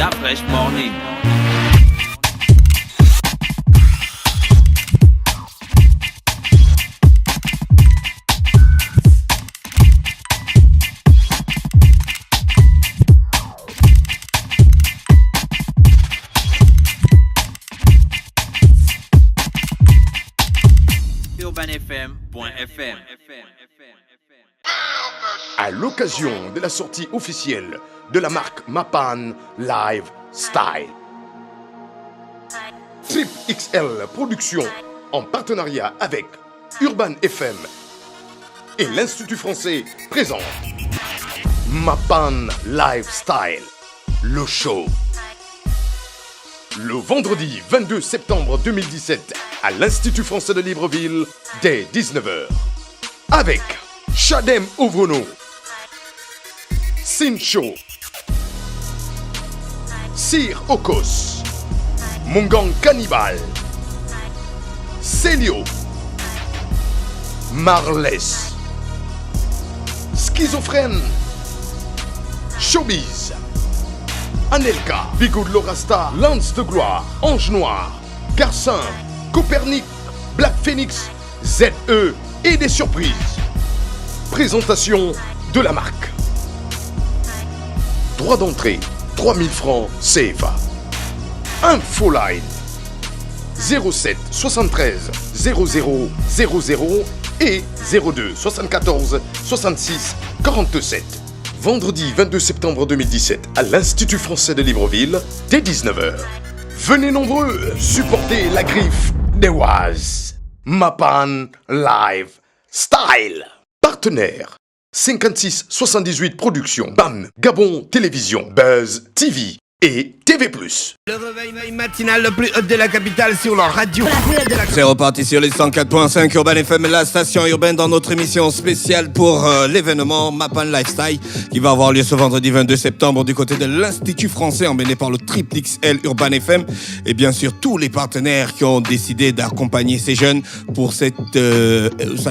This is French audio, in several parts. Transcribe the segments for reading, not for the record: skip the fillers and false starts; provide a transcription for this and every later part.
La Fresh Morning. UrbanFM.fm. À l'occasion de la sortie officielle de la marque Mapan Lifestyle, Trip XL Productions, en partenariat avec Urban FM et l'Institut français, présente Mapan Lifestyle, le show. Le vendredi 22 septembre 2017 à l'Institut français de Libreville dès 19h. Avec Chadem Ovono, Sincho, Sir Okos, Mongang Cannibal, Célio, Marlès, Schizophrène, Showbiz, Anelka, Bigoud Lorasta, Lance de Gloire, Ange Noir, Garcin, Copernic, Black Phoenix, ZE et des surprises. Présentation de la marque. Droit d'entrée, 3000 francs CFA. Infoline 07 73 00 00 et 02 74 66 47. Vendredi 22 septembre 2017 à l'Institut français de Libreville, dès 19h. Venez nombreux supporter la griffe des Oise. Mapan Live Style. Partenaire 56 78 Productions, BAM, Gabon Télévision, Buzz TV et TV+. Le réveil matinal le plus haut de la capitale sur leur radio. C'est reparti sur les 104.5 Urban FM, la station urbaine, dans notre émission spéciale pour l'événement Mapan Lifestyle qui va avoir lieu ce vendredi 22 septembre du côté de l'Institut français, emmené par le Triple XL Urban FM et bien sûr tous les partenaires qui ont décidé d'accompagner ces jeunes pour cette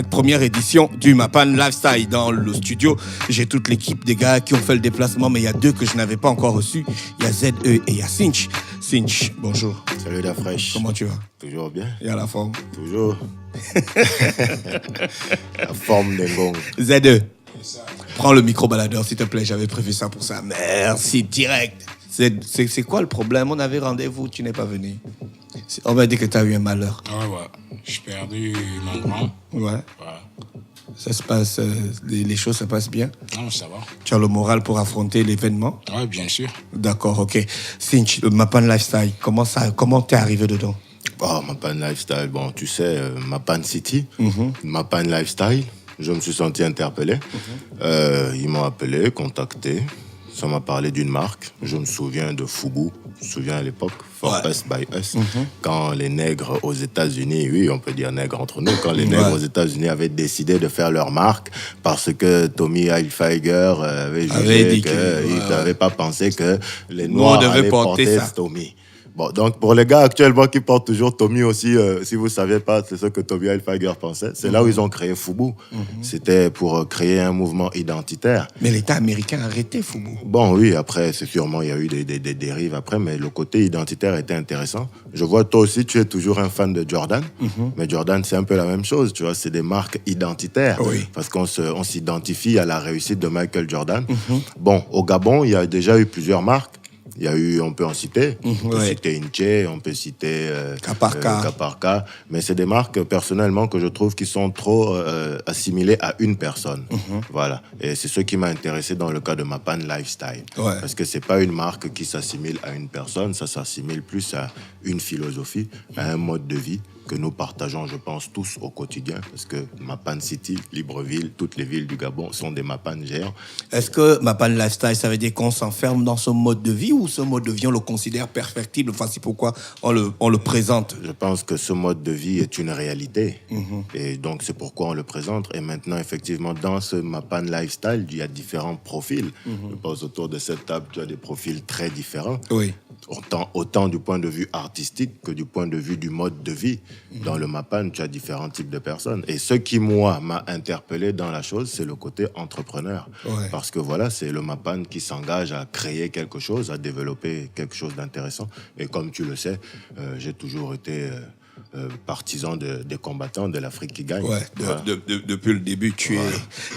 première édition du Mapan Lifestyle. Dans le studio, j'ai toute l'équipe des gars qui ont fait le déplacement, mais il y a deux que je n'avais pas encore reçus. Il y a ZE et il y a Cinch. Cinch, bonjour. Salut la fraîche. Comment tu vas? Toujours bien. Et à la forme? Toujours. La forme des gongs. ZE, prends le micro baladeur s'il te plaît, j'avais prévu ça pour ça. Merci, direct. C'est quoi le problème? On avait rendez-vous, tu n'es pas venu. On m'a dit que tu as eu un malheur. Ouais. J'ai perdu mon grand. Ouais. Ça se passe, les choses se passent bien? Non, ça va. Tu as le moral pour affronter l'événement? Oui, bien sûr. D'accord, ok. Cinch, Mapan Lifestyle, comment t'es arrivé dedans? Mapan Lifestyle, bon, tu sais, Mapan City, Mapan Lifestyle, je me suis senti interpellé. Ils m'ont appelé, contacté. Ça m'a parlé d'une marque. Je me souviens de Fubu. Je me souviens à l'époque, For Us by Us. Quand les nègres aux États-Unis, oui, on peut dire nègres entre nous, quand les nègres aux États-Unis avaient décidé de faire leur marque parce que Tommy Hilfiger avait jugé qu'il n'avait pas pensé que les Noirs allaient porter Tommy. Bon, donc pour les gars actuellement qui portent toujours Tommy aussi, si vous ne saviez pas, c'est ce que Tommy Hilfiger pensait. C'est là où ils ont créé Fubu. C'était pour créer un mouvement identitaire. Mais l'État américain a arrêté Fubu. Bon, oui, après, c'est sûrement, il y a eu des dérives après, mais le côté identitaire était intéressant. Je vois, toi aussi, tu es toujours un fan de Jordan. Mais Jordan, c'est un peu la même chose, tu vois, c'est des marques identitaires. Oui. Parce qu'on s'identifie à la réussite de Michael Jordan. Bon, au Gabon, il y a déjà eu plusieurs marques. Il y a eu, on peut en citer, on peut citer Inche, on peut citer Kaparka, mais c'est des marques personnellement que je trouve qui sont trop assimilées à une personne. Voilà, et c'est ce qui m'a intéressé dans le cas de Mapan Lifestyle, parce que c'est pas une marque qui s'assimile à une personne, ça s'assimile plus à une philosophie, à un mode de vie que nous partageons, je pense, tous au quotidien, parce que Mapan City, Libreville, toutes les villes du Gabon sont des Mapan géants. Est-ce que Mapan Lifestyle, ça veut dire qu'on s'enferme dans ce mode de vie, ou ce mode de vie, on le considère perfectible? Enfin, c'est pourquoi on le présente. Je pense que ce mode de vie est une réalité. Et donc, c'est pourquoi on le présente. Et maintenant, effectivement, dans ce Mapan Lifestyle, il y a différents profils. Je pense autour de cette table, tu as des profils très différents. Oui. Autant du point de vue artistique que du point de vue du mode de vie. Dans le Mapan, tu as différents types de personnes. Et ce qui, moi, m'a interpellé dans la chose, c'est le côté entrepreneur. Ouais. Parce que voilà, c'est le Mapan qui s'engage à créer quelque chose, à développer quelque chose d'intéressant. Et comme tu le sais, j'ai toujours été partisan des combattants de l'Afrique qui gagne. Ouais, Voilà. depuis le début, tu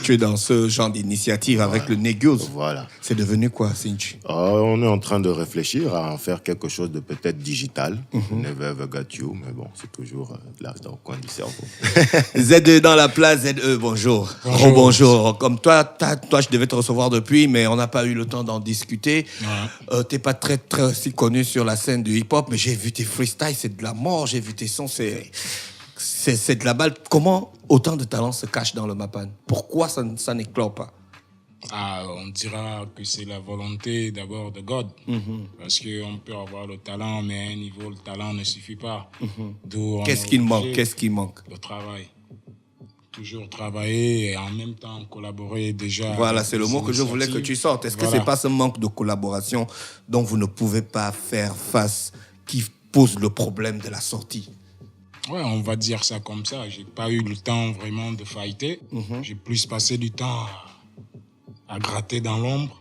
es dans ce genre d'initiative avec le Negos. Voilà. C'est devenu quoi, Cinch? On est en train de réfléchir à en faire quelque chose de peut-être digital. Never ever got you, mais bon, c'est toujours là dans le coin du cerveau. ZE dans la place, ZE, bonjour. Bonjour. Bonjour. Comme toi, je devais te recevoir depuis, mais on n'a pas eu le temps d'en discuter. T'es pas très aussi connu sur la scène du hip-hop, mais j'ai vu tes freestyles, c'est de la mort. J'ai vu tes sons, c'est de la balle. Comment autant de talents se cachent dans le Mapan? Pourquoi ça n'éclore pas? On dira que c'est la volonté d'abord de God. Parce qu'on peut avoir le talent, mais à un niveau, le talent ne suffit pas. D'où on Qu'est-ce est qu'il manque? obligé Qu'est-ce qui manque? Le travail. Toujours travailler et en même temps collaborer déjà. Voilà, avec c'est le des mot que je voulais que tu sortes. Est-ce que Voilà. c'est pas ce manque de collaboration dont vous ne pouvez pas faire face qui pose le problème de la sortie? Ouais, on va dire ça comme ça. J'ai pas eu le temps vraiment de fighter. J'ai plus passé du temps à gratter dans l'ombre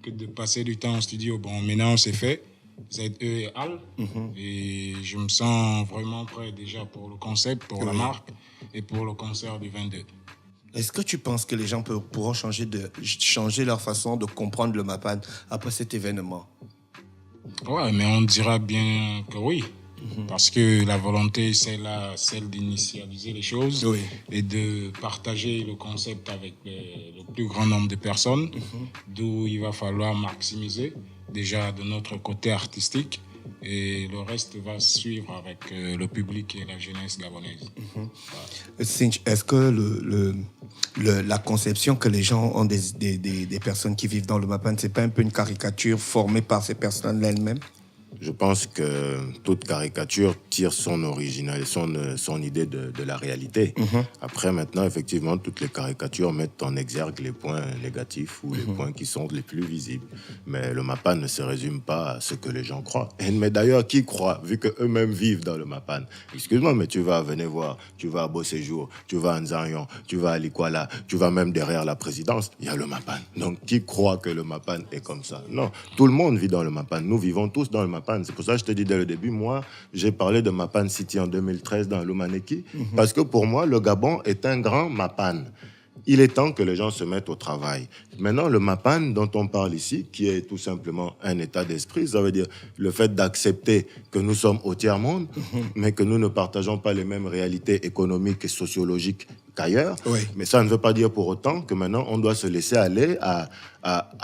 que de passer du temps au studio. Bon, maintenant c'est fait. ZE et Al. Et je me sens vraiment prêt déjà pour le concept, pour la marque et pour le concert du 22. Est-ce que tu penses que les gens pourront changer leur façon de comprendre le Mapan après cet événement? Ouais, mais on dira bien que oui. Parce que la volonté, c'est celle d'initialiser les choses et de partager le concept avec le plus grand nombre de personnes, d'où il va falloir maximiser déjà de notre côté artistique et le reste va suivre avec le public et la jeunesse gabonaise. Cinch, est-ce que la conception que les gens ont des personnes qui vivent dans le Mapan, c'est pas un peu une caricature formée par ces personnes elles-mêmes? Je pense que toute caricature tire son original, son idée de la réalité. Après, maintenant, effectivement, toutes les caricatures mettent en exergue les points négatifs ou les points qui sont les plus visibles. Mais le Mapan ne se résume pas à ce que les gens croient. Mais d'ailleurs, qui croit, vu qu'eux-mêmes vivent dans le Mapan? Excuse-moi, mais venez voir, tu vas à Beau-Séjour, tu vas à Nzanyon, tu vas à Likwala, tu vas même derrière la présidence, il y a le Mapan. Donc, qui croit que le Mapan est comme ça? Non, tout le monde vit dans le Mapan. Nous vivons tous dans le Mapan. C'est pour ça que je te dis dès le début, moi, j'ai parlé de Mapan City en 2013 dans l'Umaneki, parce que pour moi, le Gabon est un grand Mapan. Il est temps que les gens se mettent au travail. Maintenant, le Mapan dont on parle ici, qui est tout simplement un état d'esprit, ça veut dire le fait d'accepter que nous sommes au tiers-monde, mais que nous ne partageons pas les mêmes réalités économiques et sociologiques qu'ailleurs. Mais ça ne veut pas dire pour autant que maintenant, on doit se laisser aller à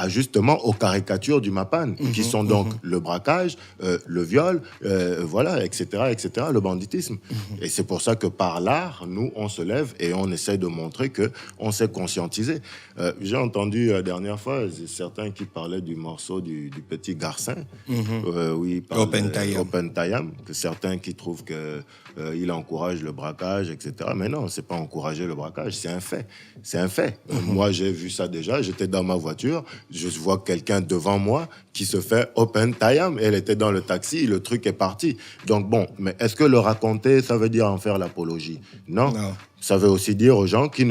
justement aux caricatures du Mapan, qui sont donc le braquage, le viol, voilà, etc., le banditisme. Et c'est pour ça que par l'art, nous, on se lève et on essaie de montrer qu'on s'est conscientisé. J'ai entendu la dernière fois certains qui parlaient du morceau du petit Garcin, oui, Open Tayam, que certains qui trouvent que il encourage le braquage, etc. Mais non, c'est pas encourager le braquage, c'est un fait. C'est un fait. Moi, j'ai vu ça déjà. J'étais dans ma voiture, je vois quelqu'un devant moi qui se fait Open Tayam. Elle était dans le taxi, le truc est parti. Donc bon, mais est-ce que le raconter, ça veut dire en faire l'apologie? Non. Ça veut aussi dire aux gens qui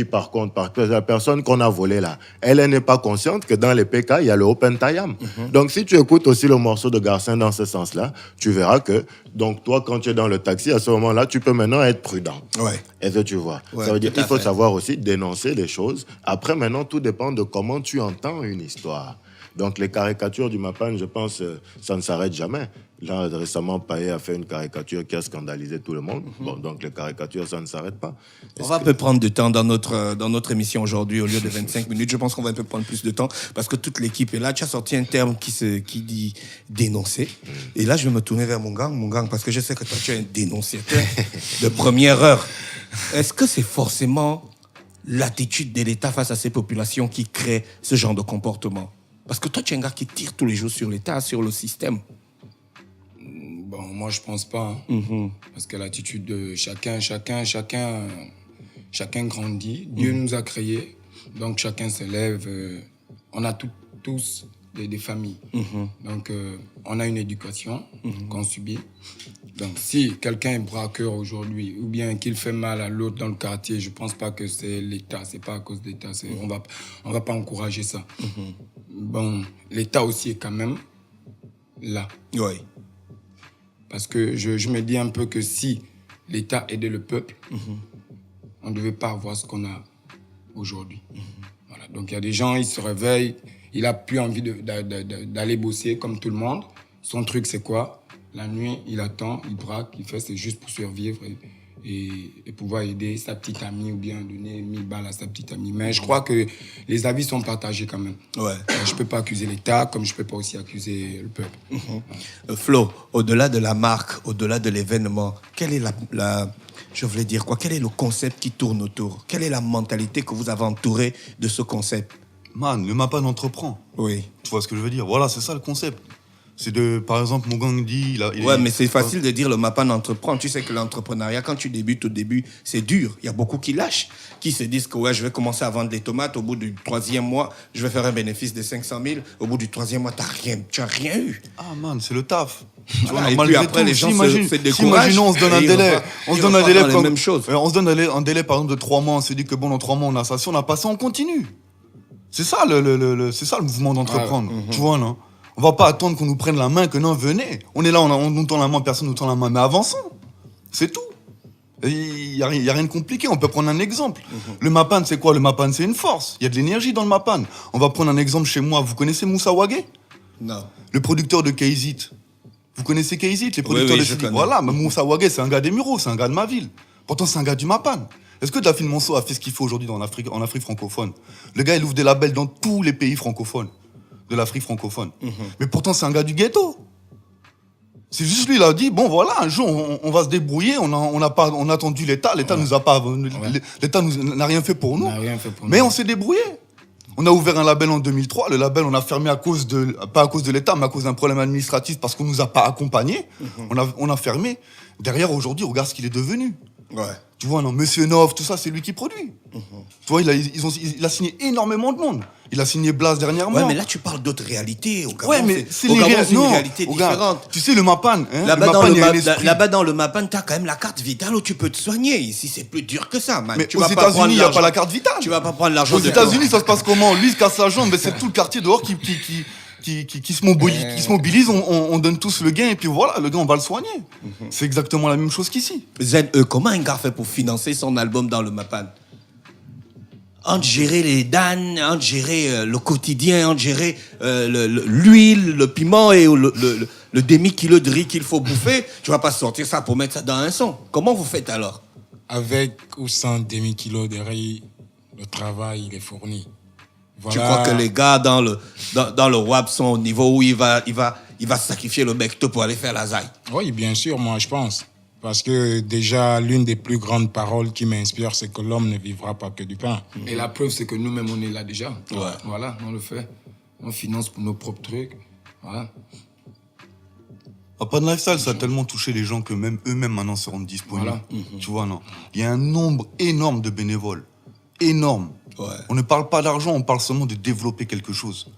par contre, la personne qu'on a volée là, elle n'est pas consciente que dans les PK, il y a le Open Tayam. Donc, si tu écoutes aussi le morceau de Garcin dans ce sens-là, tu verras que, donc, toi, quand tu es dans le taxi, à ce moment-là, tu peux maintenant être prudent. Est-ce que tu vois? Ça veut dire qu'il faut savoir aussi dénoncer les choses. Après, maintenant, tout dépend de comment tu entends une histoire. Donc, les caricatures du Mapan, je pense, ça ne s'arrête jamais. Là, récemment, Paye a fait une caricature qui a scandalisé tout le monde. Bon, donc, les caricatures, ça ne s'arrête pas. On va un peu prendre du temps dans notre émission aujourd'hui, au lieu de 25 minutes. Je pense qu'on va un peu prendre plus de temps parce que toute l'équipe est là. Tu as sorti un terme qui dit dénoncer. Et là, je vais me tourner vers mon gang, parce que je sais que toi, tu es un dénonciateur de première heure. Est-ce que c'est forcément l'attitude de l'État face à ces populations qui crée ce genre de comportement? Parce que toi, tu es un gars qui tire tous les jours sur l'État, sur le système. Bon, moi, je pense pas. Parce que l'attitude de chacun grandit. Dieu nous a créés. Donc, chacun se lève. On a tous des familles. Donc, on a une éducation qu'on subit. Donc, si quelqu'un est braqueur aujourd'hui ou bien qu'il fait mal à l'autre dans le quartier, je ne pense pas que c'est l'État. Ce n'est pas à cause de l'État. On va pas encourager ça. Bon, l'État aussi est quand même là. Oui. Parce que je me dis un peu que si l'État aidait le peuple, on ne devait pas avoir ce qu'on a aujourd'hui. Voilà. Donc, il y a des gens, ils se réveillent, il n'a plus envie d'aller bosser comme tout le monde. Son truc, c'est quoi? La nuit, il attend, il braque, il fait, c'est juste pour survivre et pouvoir aider sa petite amie ou bien donner 1000 balles à sa petite amie. Mais je crois que les avis sont partagés quand même. Ouais. Je ne peux pas accuser l'État, comme je ne peux pas aussi accuser le peuple. Flo, au-delà de la marque, au-delà de l'événement, quelle est je voulais dire quoi? Quel est le concept qui tourne autour? Quelle est la mentalité que vous avez entourée de ce concept? Man, le Mapan entreprend. Oui. Tu vois ce que je veux dire? Voilà, c'est ça le concept. C'est par exemple, mon gang dit... Mais c'est facile de dire le Mapan entreprend. Tu sais que l'entrepreneuriat, quand tu débutes au début, c'est dur. Il y a beaucoup qui lâchent, qui se disent que je vais commencer à vendre des tomates. Au bout du 3e mois, je vais faire un bénéfice de 500 000. Au bout du 3e mois, tu n'as rien eu. Ah man, c'est le taf. Voilà, et puis après, les gens se découragent. Imaginons, on se donne un délai. On se donne un délai, par exemple, de 3 mois. On se dit que bon, dans 3 mois, on a ça. Si on a pas ça, on continue. C'est ça c'est ça le mouvement d'entreprendre. Tu vois, non? On va pas attendre qu'on nous prenne la main, que non, venez. On est là, on nous tend la main, personne nous tend la main. Mais avançons. C'est tout. Il y a rien de compliqué. On peut prendre un exemple. Le Mapan, c'est quoi? Le Mapan, c'est une force. Il y a de l'énergie dans le Mapan. On va prendre un exemple chez moi. Vous connaissez Moussa Wagé? Non. Le producteur de Keizit. Vous connaissez Keizit, les producteurs de CD? Voilà, mais Moussa Wagé, c'est un gars des Mureaux, c'est un gars de ma ville. Pourtant, c'est un gars du Mapan. Est-ce que Dafine Monceau a fait ce qu'il fait aujourd'hui en Afrique francophone? Le gars, il ouvre des labels dans tous les pays francophones de l'Afrique francophone. Mais pourtant, c'est un gars du ghetto. C'est juste lui, il a dit, bon, voilà, un jour, on va se débrouiller, on a attendu l'État, l'État nous a pas... L'État n'a rien fait pour nous. Mais on s'est débrouillé. On a ouvert un label en 2003. Le label, on a fermé pas à cause de l'État, mais à cause d'un problème administratif parce qu'on nous a pas accompagnés. On a fermé. Derrière, aujourd'hui, regarde ce qu'il est devenu. Ouais. Tu vois, non, Monsieur Nov, tout ça, c'est lui qui produit. Tu vois, il a signé énormément de monde. Il a signé Blas dernièrement. Ouais, mais là, tu parles d'autres réalités. Au Gabon, ouais, mais c'est une réalité différente. Tu sais, le Mapan, Là-bas, dans le Mapan, tu as quand même la carte vitale où tu peux te soigner. Ici, c'est plus dur que ça, man. Mais aux États-Unis, il n'y a pas la carte vitale. Tu vas pas prendre l'argent aux États-Unis, ça se passe comment? Lui, il se casse la jambe, mais c'est tout le quartier dehors qui se mobilise, on donne tous le gain et puis voilà, le gars, on va le soigner. C'est exactement la même chose qu'ici. ZE, comment un gars fait pour financer son album dans le Mapan? Entre gérer les danes, entre gérer le quotidien, entre gérer l'huile, le piment et le demi-kilo de riz qu'il faut bouffer, tu vas pas sortir ça pour mettre ça dans un son. Comment vous faites alors? Avec ou sans demi-kilo de riz, le travail, il est fourni. Voilà. Tu crois que les gars dans le WAP sont au niveau où il va sacrifier le becto pour aller faire la zaï? Oui, bien sûr, moi je pense. Parce que déjà, l'une des plus grandes paroles qui m'inspire, c'est que l'homme ne vivra pas que du pain. Et la preuve, c'est que nous-mêmes, on est là déjà. Ouais. Voilà, on le fait. On finance pour nos propres trucs. Voilà. Mapan Lifestyle, ça a tellement touché les gens que même eux-mêmes maintenant se rendent disponibles. Voilà. Tu vois, non? Il y a un nombre énorme de bénévoles. Énorme. Ouais. On ne parle pas d'argent, on parle seulement de développer quelque chose.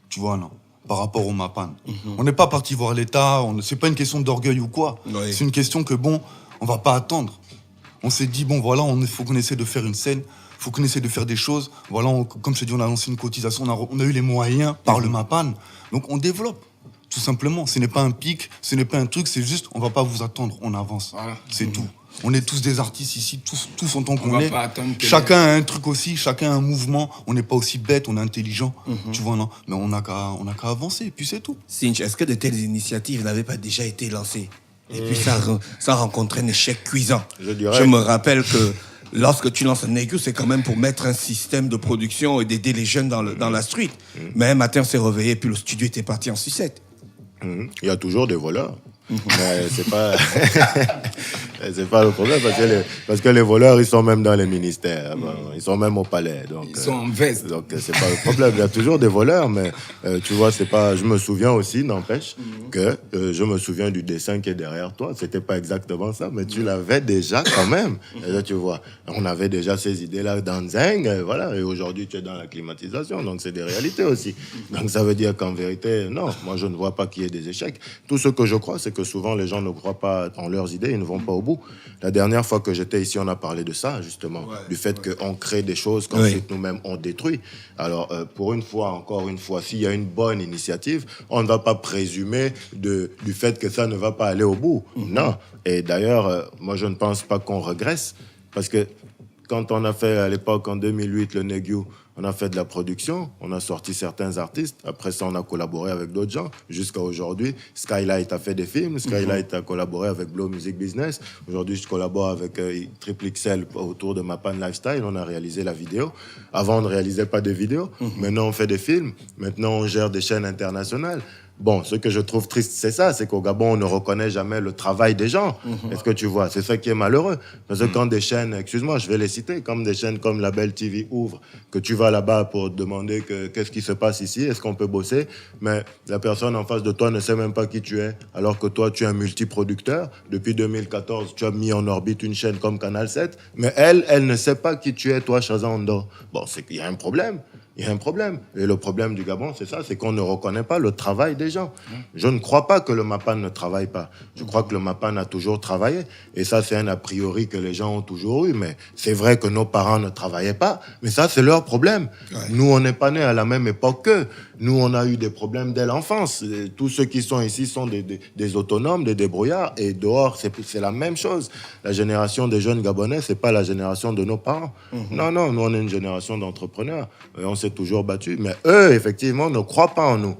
Tu vois, non? Par rapport au Mapan. On n'est pas parti voir l'État, c'est pas une question d'orgueil ou quoi. Oui. C'est une question que, bon, on va pas attendre. On s'est dit, bon, voilà, il faut qu'on essaie de faire une scène, il faut qu'on essaie de faire des choses. Voilà, comme je te dis, on a lancé une cotisation, on a eu les moyens par le Mapan. Donc, on développe, tout simplement. Ce n'est pas un pic, ce n'est pas un truc, c'est juste, on va pas vous attendre, on avance. Voilà. C'est tout. On est tous des artistes ici, tous en tant qu'on est. Chacun a un truc aussi, chacun a un mouvement. On n'est pas aussi bête, on est intelligent, tu vois, non? Mais on n'a qu'à avancer, et puis c'est tout. Cinch, est-ce que de telles initiatives n'avaient pas déjà été lancées? Et puis ça rencontrait un échec cuisant. Je me rappelle que lorsque tu lances un Negu, c'est quand même pour mettre un système de production et d'aider les jeunes dans la street. Mais un matin, on s'est réveillé, puis le studio était parti en sucette. Il y a toujours des voleurs. Mais c'est pas... C'est pas le problème parce que les voleurs, ils sont même dans les ministères. Ils sont même au palais. Donc, Ils sont en veste. Donc, c'est pas le problème. Il y a toujours des voleurs, mais tu vois, c'est pas. Je me souviens aussi, n'empêche, que je me souviens du dessin qui est derrière toi. C'était pas exactement ça, mais tu l'avais déjà quand même. Et là, tu vois, on avait déjà ces idées-là dans Zeng, voilà. Et aujourd'hui, tu es dans la climatisation. Donc, c'est des réalités aussi. Donc, ça veut dire qu'en vérité, non, moi, je ne vois pas qu'il y ait des échecs. Tout ce que je crois, c'est que souvent, les gens ne croient pas en leurs idées, ils ne vont pas au bout. La dernière fois que j'étais ici, on a parlé de ça, justement, du fait qu'on crée des choses qu'ensuite nous-mêmes on détruit. Alors, pour une fois, encore une fois, s'il y a une bonne initiative, on ne va pas présumer du fait que ça ne va pas aller au bout. Non. Et d'ailleurs, moi, je ne pense pas qu'on regresse, parce que quand on a fait à l'époque, en 2008, le Negu, on a fait de la production, on a sorti certains artistes. Après ça, on a collaboré avec d'autres gens. Jusqu'à aujourd'hui, Skylight a fait des films. Skylight a collaboré avec Blow Music Business. Aujourd'hui, je collabore avec Triple XL autour de Mapan Lifestyle. On a réalisé la vidéo. Avant, on ne réalisait pas de vidéos. Maintenant, on fait des films. Maintenant, on gère des chaînes internationales. Bon, ce que je trouve triste, c'est ça, c'est qu'au Gabon, on ne reconnaît jamais le travail des gens. Est-ce que tu vois? C'est ça qui est malheureux. Parce que quand des chaînes, excuse-moi, je vais les citer, comme des chaînes comme La Belle TV ouvrent, que tu vas là-bas pour te demander qu'est-ce qui se passe ici, est-ce qu'on peut bosser, mais la personne en face de toi ne sait même pas qui tu es, alors que toi, tu es un multiproducteur. Depuis 2014, tu as mis en orbite une chaîne comme Canal 7, mais elle ne sait pas qui tu es, toi, Chazando. Bon, c'est qu'il y a un problème. Il y a un problème. Et le problème du Gabon, c'est ça, c'est qu'on ne reconnaît pas le travail des gens. Je ne crois pas que le Mapan ne travaille pas. Je crois que le Mapan a toujours travaillé. Et ça, c'est un a priori que les gens ont toujours eu. Mais c'est vrai que nos parents ne travaillaient pas. Mais ça, c'est leur problème. Nous, on n'est pas nés à la même époque qu'eux. Nous, on a eu des problèmes dès l'enfance. Tous ceux qui sont ici sont des autonomes, des débrouillards. Et dehors, c'est la même chose. La génération des jeunes Gabonais, c'est pas la génération de nos parents. Non, nous, on est une génération d'entrepreneurs. Et on s'est toujours battus. Mais eux, effectivement, ne croient pas en nous.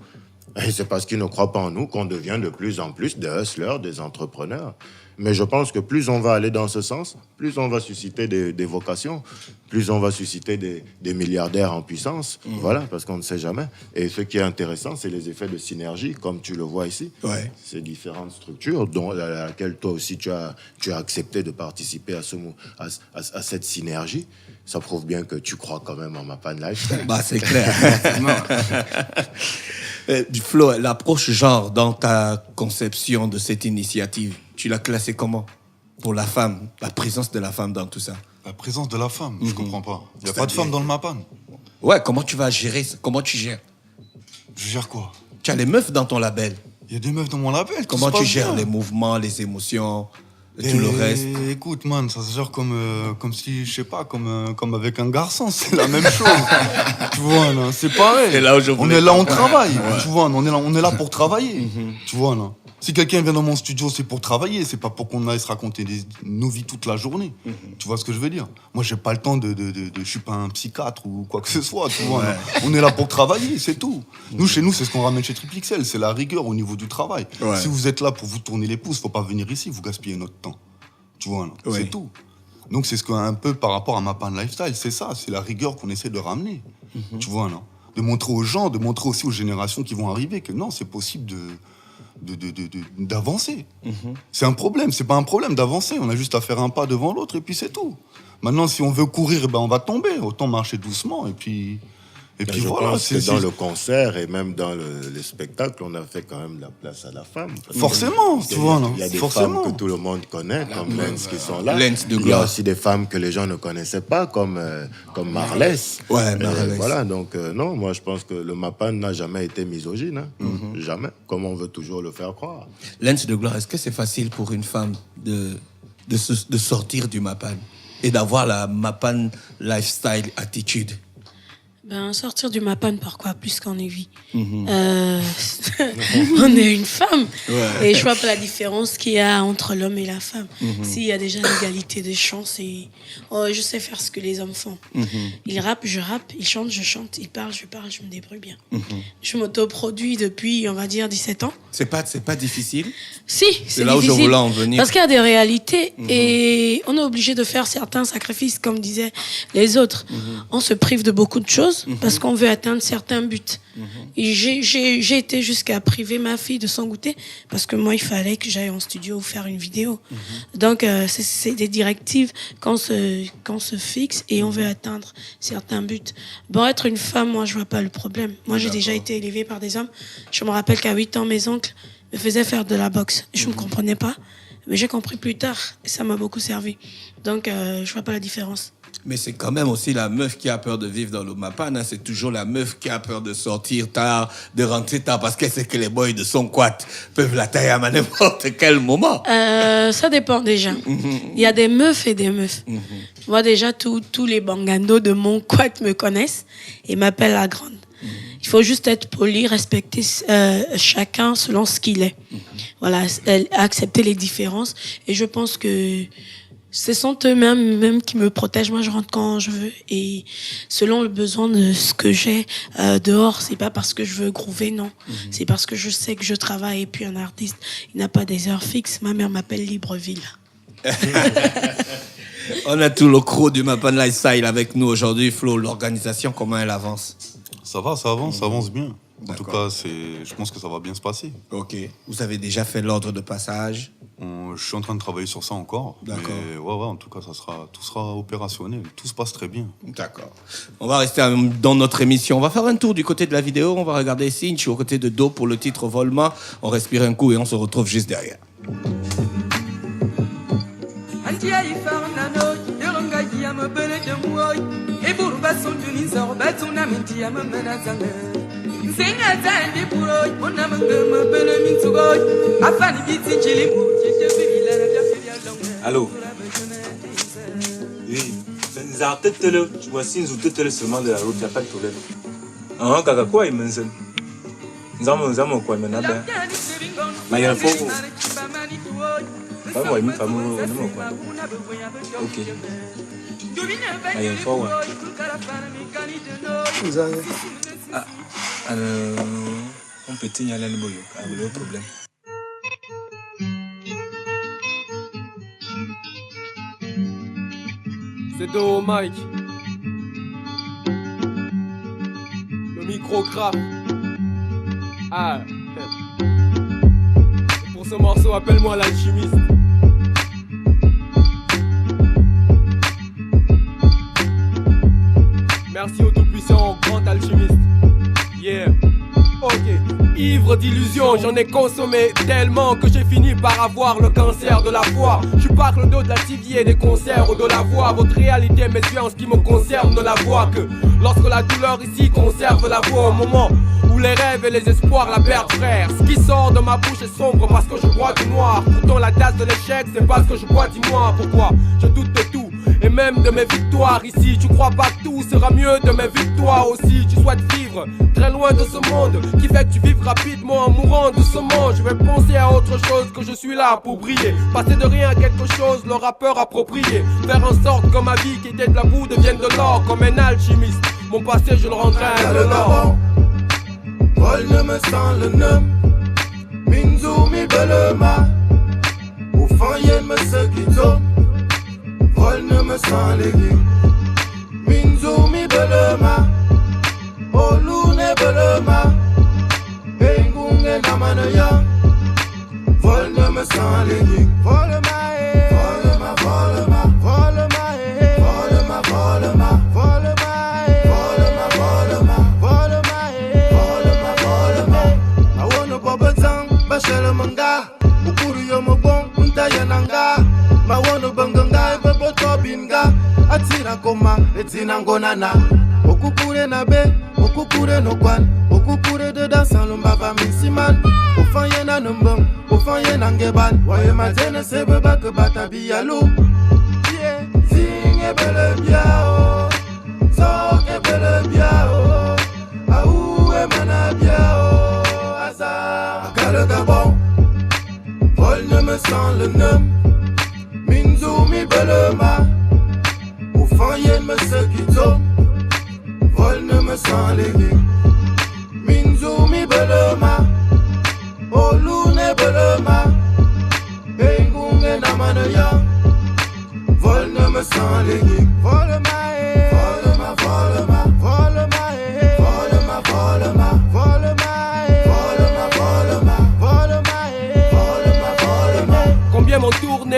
Et c'est parce qu'ils ne croient pas en nous qu'on devient de plus en plus des hustlers, des entrepreneurs. Mais je pense que plus on va aller dans ce sens, plus on va susciter des vocations, plus on va susciter des milliardaires en puissance. Voilà, parce qu'on ne sait jamais. Et ce qui est intéressant, c'est les effets de synergie, comme tu le vois ici. Ces différentes structures dont, à laquelle toi aussi tu as accepté de participer à cette synergie. Ça prouve bien que tu crois quand même en Mapan Lifestyle. Bah, c'est clair. Flo, l'approche genre dans ta conception de cette initiative, tu l'as classée comment pour la femme, la présence de la femme dans tout ça? La présence de la femme, je comprends pas. Il n'y a pas de femme dans le Mapan. Ouais, comment tu vas gérer ça? Comment tu gères? Je gère quoi? Tu as les meufs dans ton label. Il y a des meufs dans mon label. Comment tu gères les mouvements, les émotions, tout le reste? Écoute, man, ça se gère comme si, je sais pas, comme avec un garçon. C'est la même chose. Tu vois, là, c'est pareil. Et là, on est là, on travaille. Tu vois, on est là pour travailler. Tu vois, là. Si quelqu'un vient dans mon studio, c'est pour travailler, c'est pas pour qu'on aille se raconter nos vies toute la journée. Tu vois ce que je veux dire? Moi, j'ai pas le temps je suis pas un psychiatre ou quoi que ce soit, tu vois. On est là pour travailler, c'est tout. Nous, chez nous, c'est ce qu'on ramène chez Triple XL, c'est la rigueur au niveau du travail. Si vous êtes là pour vous tourner les pouces, faut pas venir ici, vous gaspillez notre temps. Tu vois, là, c'est tout. Donc, c'est ce qu'un peu par rapport à Mapan Lifestyle, c'est ça, c'est la rigueur qu'on essaie de ramener. Tu vois, là. De montrer aux gens, de montrer aussi aux générations qui vont arriver que non, c'est possible d'avancer. C'est un problème, c'est pas un problème d'avancer, on a juste à faire un pas devant l'autre et puis c'est tout. Maintenant, si on veut courir, on va tomber, autant marcher doucement et puis je pense que dans le concert et même dans le spectacle, on a fait quand même de la place à la femme. Forcément, tu vois. Il y a des femmes que tout le monde connaît, comme Lens qui sont là. Il y a aussi des femmes que les gens ne connaissaient pas, comme Marlès. Marlès. Voilà, donc non, moi je pense que le Mapan n'a jamais été misogyne. Jamais, comme on veut toujours le faire croire. Lens de Gloire, est-ce que c'est facile pour une femme de sortir du Mapan et d'avoir la Mapan Lifestyle attitude? Sortir du Mapan, pourquoi plus qu'en Evie. On est une femme. Et je vois pas la différence qu'il y a entre l'homme et la femme. S'il y a déjà l'égalité des chances, je sais faire ce que les hommes font. Ils rappent, je rappe. Ils chantent, je chante. Ils parlent, je me débrouille bien. Je m'autoproduis depuis, on va dire, 17 ans. C'est pas difficile? Si, c'est là difficile, où je voulais en venir. Parce qu'il y a des réalités et on est obligé de faire certains sacrifices, comme disaient les autres. On se prive de beaucoup de choses parce qu'on veut atteindre certains buts. Et j'ai été jusqu'à priver ma fille de son goûter parce que moi, il fallait que j'aille en studio faire une vidéo. Donc, c'est des directives qu'on se fixe et on veut atteindre certains buts. Bon, être une femme, moi, je vois pas le problème. Moi, j'ai déjà été élevée par des hommes. Je me rappelle qu'à 8 ans, mes oncles me faisaient faire de la boxe. Je ne comprenais pas, mais j'ai compris plus tard et ça m'a beaucoup servi. Donc, je vois pas la différence. Mais c'est quand même aussi la meuf qui a peur de vivre dans le Mapan. Hein. C'est toujours la meuf qui a peur de sortir tard, de rentrer tard, parce qu'elle sait que les boys de son quat peuvent la tailler à n'importe quel moment. Ça dépend déjà. Il y a des meufs et des meufs. Moi, déjà, tous les banganos de mon quat me connaissent et m'appellent la grande. Il faut juste être poli, respecter chacun selon ce qu'il est. Voilà, accepter les différences. Et je pense que ce sont eux-mêmes qui me protègent. Moi, je rentre quand je veux et selon le besoin de ce que j'ai dehors. C'est pas parce que je veux groover, non. C'est parce que je sais que je travaille. Et puis un artiste, il n'a pas des heures fixes. Ma mère m'appelle Libreville. On a tout le crew du Mapan Lifestyle avec nous aujourd'hui. Flo, l'organisation, comment elle avance? Ça va, ça avance bien. En tout cas, je pense que ça va bien se passer. Ok. Vous avez déjà fait l'ordre de passage? Je suis en train de travailler sur ça encore. D'accord. Mais ouais, en tout cas, tout sera opérationnel. Tout se passe très bien. D'accord. On va rester dans notre émission. On va faire un tour du côté de la vidéo. On va regarder ici. Je suis aux côtés de Do pour le titre Volma. On respire un coup et on se retrouve juste derrière. Allô? Oui, voici une seulement de la route, il n'y a pas de problème. Ah, kaka quoi, il me dit? Nous avons quoi, maintenant? Mais il y a un faux. Pas moi, il me fait quoi. Ok. Il y a un faux, on peut tenir à l'animaux, il y a un problème. C'est Do Mike. Le micro-graphe. Ah. Pour ce morceau, appelle-moi l'alchimiste. Merci au tout-puissant, grand alchimiste. Yeah. Ok. Ivre d'illusions, j'en ai consommé tellement que j'ai fini par avoir le cancer de la foi. Je parle d'eau, de la TV et des concerts ou de la voix. Votre réalité, mes yeux, en ce qui me concerne, ne la voient que lorsque la douleur ici conserve la voix. Au moment où les rêves et les espoirs la perdent, frère. Ce qui sort de ma bouche est sombre parce que je bois du noir. Pourtant la tasse de l'échec, c'est parce que je bois, dis-moi pourquoi je doute de tout. Et même de mes victoires ici, tu crois pas que tout sera mieux de mes victoires aussi. Tu souhaites vivre très loin de ce monde qui fait que tu vives rapidement en mourant doucement. Je vais penser à autre chose, que je suis là pour briller. Passer de rien à quelque chose, le rappeur approprié. Faire en sorte que ma vie qui était de la boue devienne de l'or comme un alchimiste. Mon passé je le rendrai à de l'or. Vol ne me sent le nom Minzu mi belema Ou fanyen me se kito Vol ne me sent l'église Minzu mi belema Olu ne belema Bengunge namane ya Vol ne me sent l'église Volema Volema, volema Volema Volema, volema Volema Volema, volema Volema Volema I wanna bubble tongue Bashele manga Ukuru yo mobong Unta yananga Ma wanna banganga Bebo tobinga Atira koma Etina ngonana Okukure na be Okukure no kwan Okukure de dansan Lumbaba minsiman Ofanye na numbong Ofanye na ngeban Waye matene sebe bak batabi yalo Yeah Zinge bele biao Sok e bele biao Aou e mana biao Asa Akale Gabon Vol ne me sent le nom Minzu mi belema Ou fanyen me se kito Vol ne me sent l'église Minzu mi belema Olu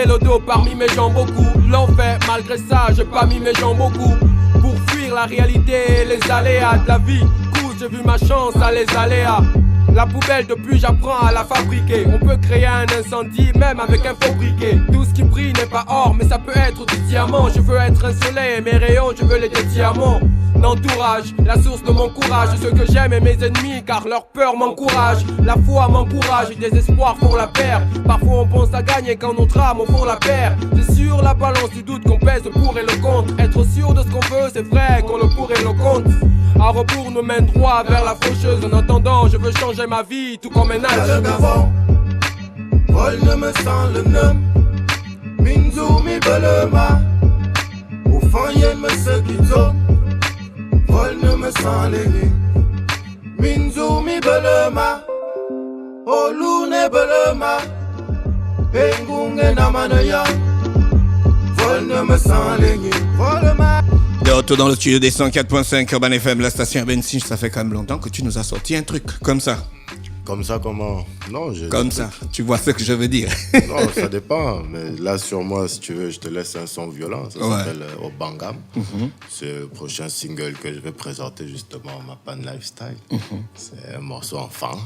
tourner le dos parmi mes gens. Beaucoup l'ont fait, malgré ça, j'ai pas mis mes gens beaucoup. Pour fuir la réalité et les aléas de la vie courte, j'ai vu ma chance à les aléas. La poubelle depuis j'apprends à la fabriquer. On peut créer un incendie même avec un faux briquet. Tout ce qui brille n'est pas or mais ça peut être du diamant. Je veux être un soleil et mes rayons je veux les diamants. L'entourage, la source de mon courage. Ceux que j'aime et mes ennemis car leur peur m'encourage. La foi m'encourage et des espoirs font la paire. Parfois on pense à gagner quand notre âme au fond la perd. C'est sur la balance du doute qu'on pèse le pour et le contre. Être sûr de ce qu'on veut c'est vrai qu'on le pour et le contre. À rebours nous mène droit vers la faucheuse. En attendant je veux changer ma vie tout comme un âge. Le gavon, vol ne me sent le nom. Minzou mi belema. Au fond y'en me se quitto. Vol ne me sent les Minzou mi belema. Au lune belema. Pengunge namanaya. Vol ne me sent les volema. De retour dans le studio des 104.5 Urban FM, la station Urban Singe, ça fait quand même longtemps que tu nous as sorti un truc comme ça. Comme ça, comment? Non, comme ça, tu vois ce que je veux dire. Non, ça dépend. Mais là, sur moi, si tu veux, je te laisse un son violent. Ça s'appelle Obangam. C'est le prochain single que je vais présenter justement, Mapan Lifestyle. C'est un morceau enfant.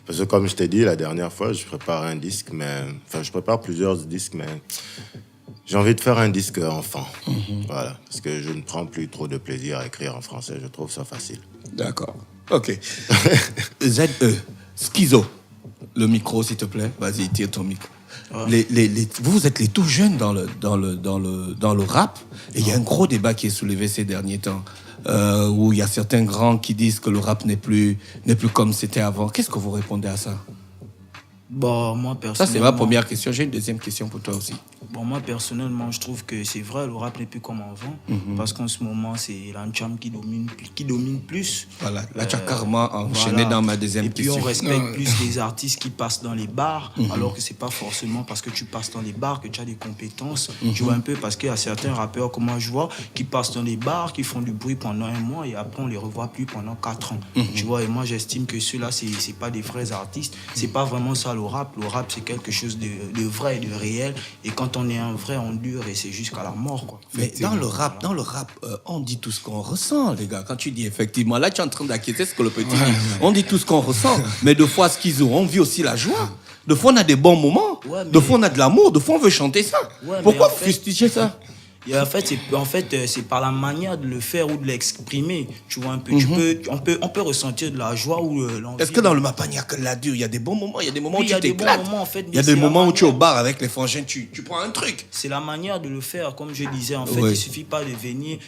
Parce que comme je t'ai dit la dernière fois, je prépare un disque, mais... Enfin, je prépare plusieurs disques, mais... J'ai envie de faire un disque enfant. Voilà. Parce que je ne prends plus trop de plaisir à écrire en français. Je trouve ça facile. D'accord. Ok. ZE, Schizo. Le micro, s'il te plaît. Vas-y, tire ton micro. Vous êtes les tout jeunes dans le rap. Et il y a un gros débat qui est soulevé ces derniers temps. Où il y a certains grands qui disent que le rap n'est plus comme c'était avant. Qu'est-ce que vous répondez à ça? Bon, moi, personnellement... Ça, c'est ma première question. J'ai une deuxième question pour toi aussi. Bon, moi, personnellement, je trouve que c'est vrai, le rap n'est plus comme avant. Parce qu'en ce moment, c'est l'Ancham qui domine plus. Voilà, là, tu as carrément enchaîné dans ma deuxième question. Et puis, on respecte plus les artistes qui passent dans les bars, alors que c'est pas forcément parce que tu passes dans les bars que tu as des compétences. Tu vois un peu, parce qu'il y a certains rappeurs, comme moi, je vois, qui passent dans les bars, qui font du bruit pendant un mois, et après, on les revoit plus pendant 4 ans. Tu vois, et moi, j'estime que ceux-là, c'est pas des vrais artistes. C'est pas vraiment ça, le rap, c'est quelque chose de vrai, de réel. Et quand on est un vrai, on dure et c'est jusqu'à la mort, quoi. Mais dans le rap, on dit tout ce qu'on ressent, les gars. Quand tu dis effectivement, là, tu es en train d'inquiéter ce que le petit dit. On dit tout ce qu'on ressent. Mais deux fois, on vit aussi la joie. Deux fois, on a des bons moments. Deux fois, on a de l'amour. Deux fois, on veut chanter ça. Pourquoi fustiger ça? Et en fait, c'est par la manière de le faire ou de l'exprimer. Tu vois un peu. On peut ressentir de la joie ou l'envie. Est-ce que dans le Mapan, il n'y a que la dure? Il y a des bons moments, il y a des moments où tu t'éclates. Il y a des moments où tu es au bar avec les frangins, tu prends un truc. C'est la manière de le faire, comme je disais. En fait, il suffit pas de venir.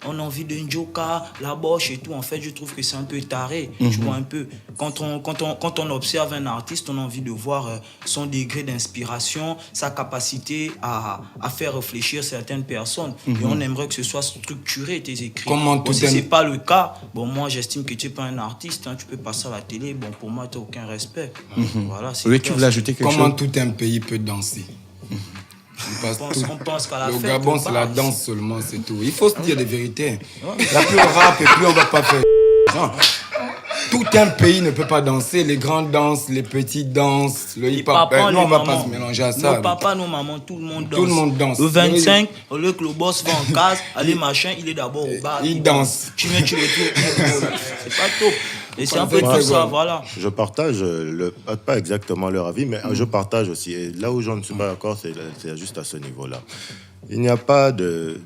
On a envie d'un joka, la boche et tout. En fait, je trouve que c'est un peu taré. Tu vois un peu. Quand on observe un artiste, on a envie de voir son degré d'inspiration, sa capacité à faire réfléchir certaines personnes. Et on aimerait que ce soit structuré, tes écrits. Si c'est pas le cas, bon, moi j'estime que tu n'es pas un artiste, hein, tu peux passer à la télé, bon, pour moi tu n'as aucun respect. Voilà, oui, tu voulais ajouter quelque chose? Comment tout un pays peut danser? On pense qu'à la fête. Le Gabon, c'est la danse seulement, c'est tout. Il faut se dire des vérités. Il n'y a plus le rap et plus on ne va pas faire. Tout un pays ne peut pas danser. Les grands dansent, les petits dansent, le hip-hop. Nous, on ne va pas se mélanger à ça. Nos papas, nos mamans, tout le monde danse. Tout le monde danse. Le 25, au lieu que le boss va en case, allez machin, il est d'abord au bar. Il danse. Tu mets, tu le tours. C'est pas top. Et c'est un peu tout ça, voilà. Je partage, pas exactement leur avis, mais je partage aussi. Et là où je ne suis pas d'accord, c'est juste à ce niveau-là. Il n'y a pas de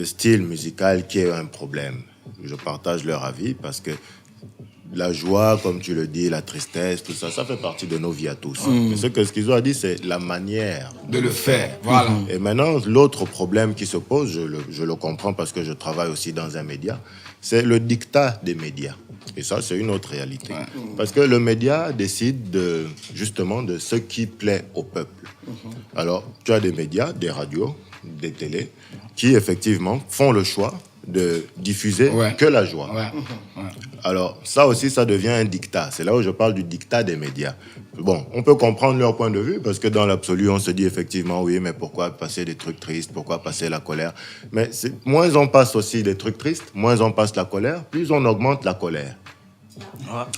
style musical qui est un problème. Je partage leur avis parce que la joie, comme tu le dis, la tristesse, tout ça, ça fait partie de nos vies à tous. Mais ce que Schizo a dit, c'est la manière de le faire. Voilà. Et maintenant, l'autre problème qui se pose, je le comprends parce que je travaille aussi dans un média, c'est le dictat des médias. Et ça, c'est une autre réalité. Parce que le média décide justement de ce qui plaît au peuple. Alors, tu as des médias, des radios, des télés, qui effectivement font le choix de diffuser que la joie. Alors, ça aussi, ça devient un dictat. C'est là où je parle du dictat des médias. Bon, on peut comprendre leur point de vue, parce que dans l'absolu, on se dit effectivement, oui, mais pourquoi passer des trucs tristes? Pourquoi passer la colère? Mais moins on passe aussi des trucs tristes, moins on passe la colère, plus on augmente la colère.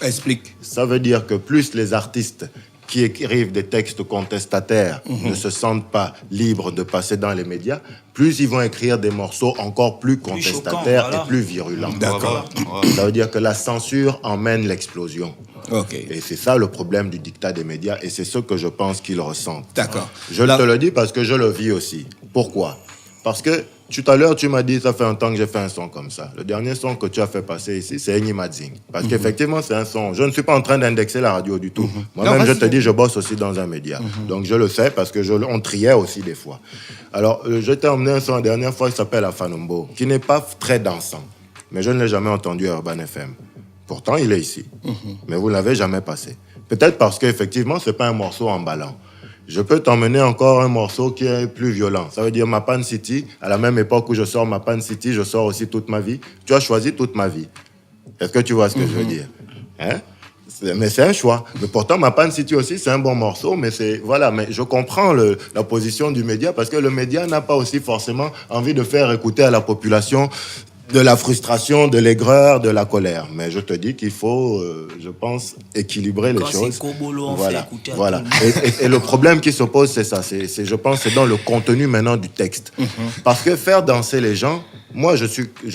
Explique. Ça veut dire que plus les artistes qui écrivent des textes contestataires ne se sentent pas libres de passer dans les médias, plus ils vont écrire des morceaux encore plus contestataires et plus virulents. D'accord. Ça veut dire que la censure emmène l'explosion. Okay. Et c'est ça le problème du dictat des médias, et c'est ce que je pense qu'ils ressentent. D'accord. Je te le dis parce que je le vis aussi. Pourquoi? Parce que tout à l'heure, tu m'as dit, ça fait un temps que j'ai fait un son comme ça. Le dernier son que tu as fait passer ici, c'est Enyi Madzing. Parce qu'effectivement, c'est un son. Je ne suis pas en train d'indexer la radio du tout. Moi-même, je te dis, je bosse aussi dans un média. Donc, je le sais parce que on triait aussi des fois. Alors, je t'ai emmené un son la dernière fois qui s'appelle Afanombo, qui n'est pas très dansant. Mais je ne l'ai jamais entendu à Urban FM. Pourtant, il est ici. Mais vous ne l'avez jamais passé. Peut-être parce qu'effectivement, ce n'est pas un morceau emballant. Je peux t'emmener encore un morceau qui est plus violent. Ça veut dire Mapan City. À la même époque où je sors Mapan City, je sors aussi Toute ma vie. Tu as choisi Toute ma vie. Est-ce que tu vois ce que je veux dire? Hein? Mais c'est un choix. Mais pourtant, Mapan City aussi, c'est un bon morceau. Mais voilà. Mais je comprends la position du média parce que le média n'a pas aussi forcément envie de faire écouter à la population de la frustration, de l'aigreur, de la colère. Mais je te dis qu'il faut, je pense, équilibrer les choses. Kobolo, on voilà, fait écouter à voilà. tout le monde. Et le problème qui se pose, c'est ça. Je pense c'est dans le contenu maintenant du texte. Parce que faire danser les gens, moi, je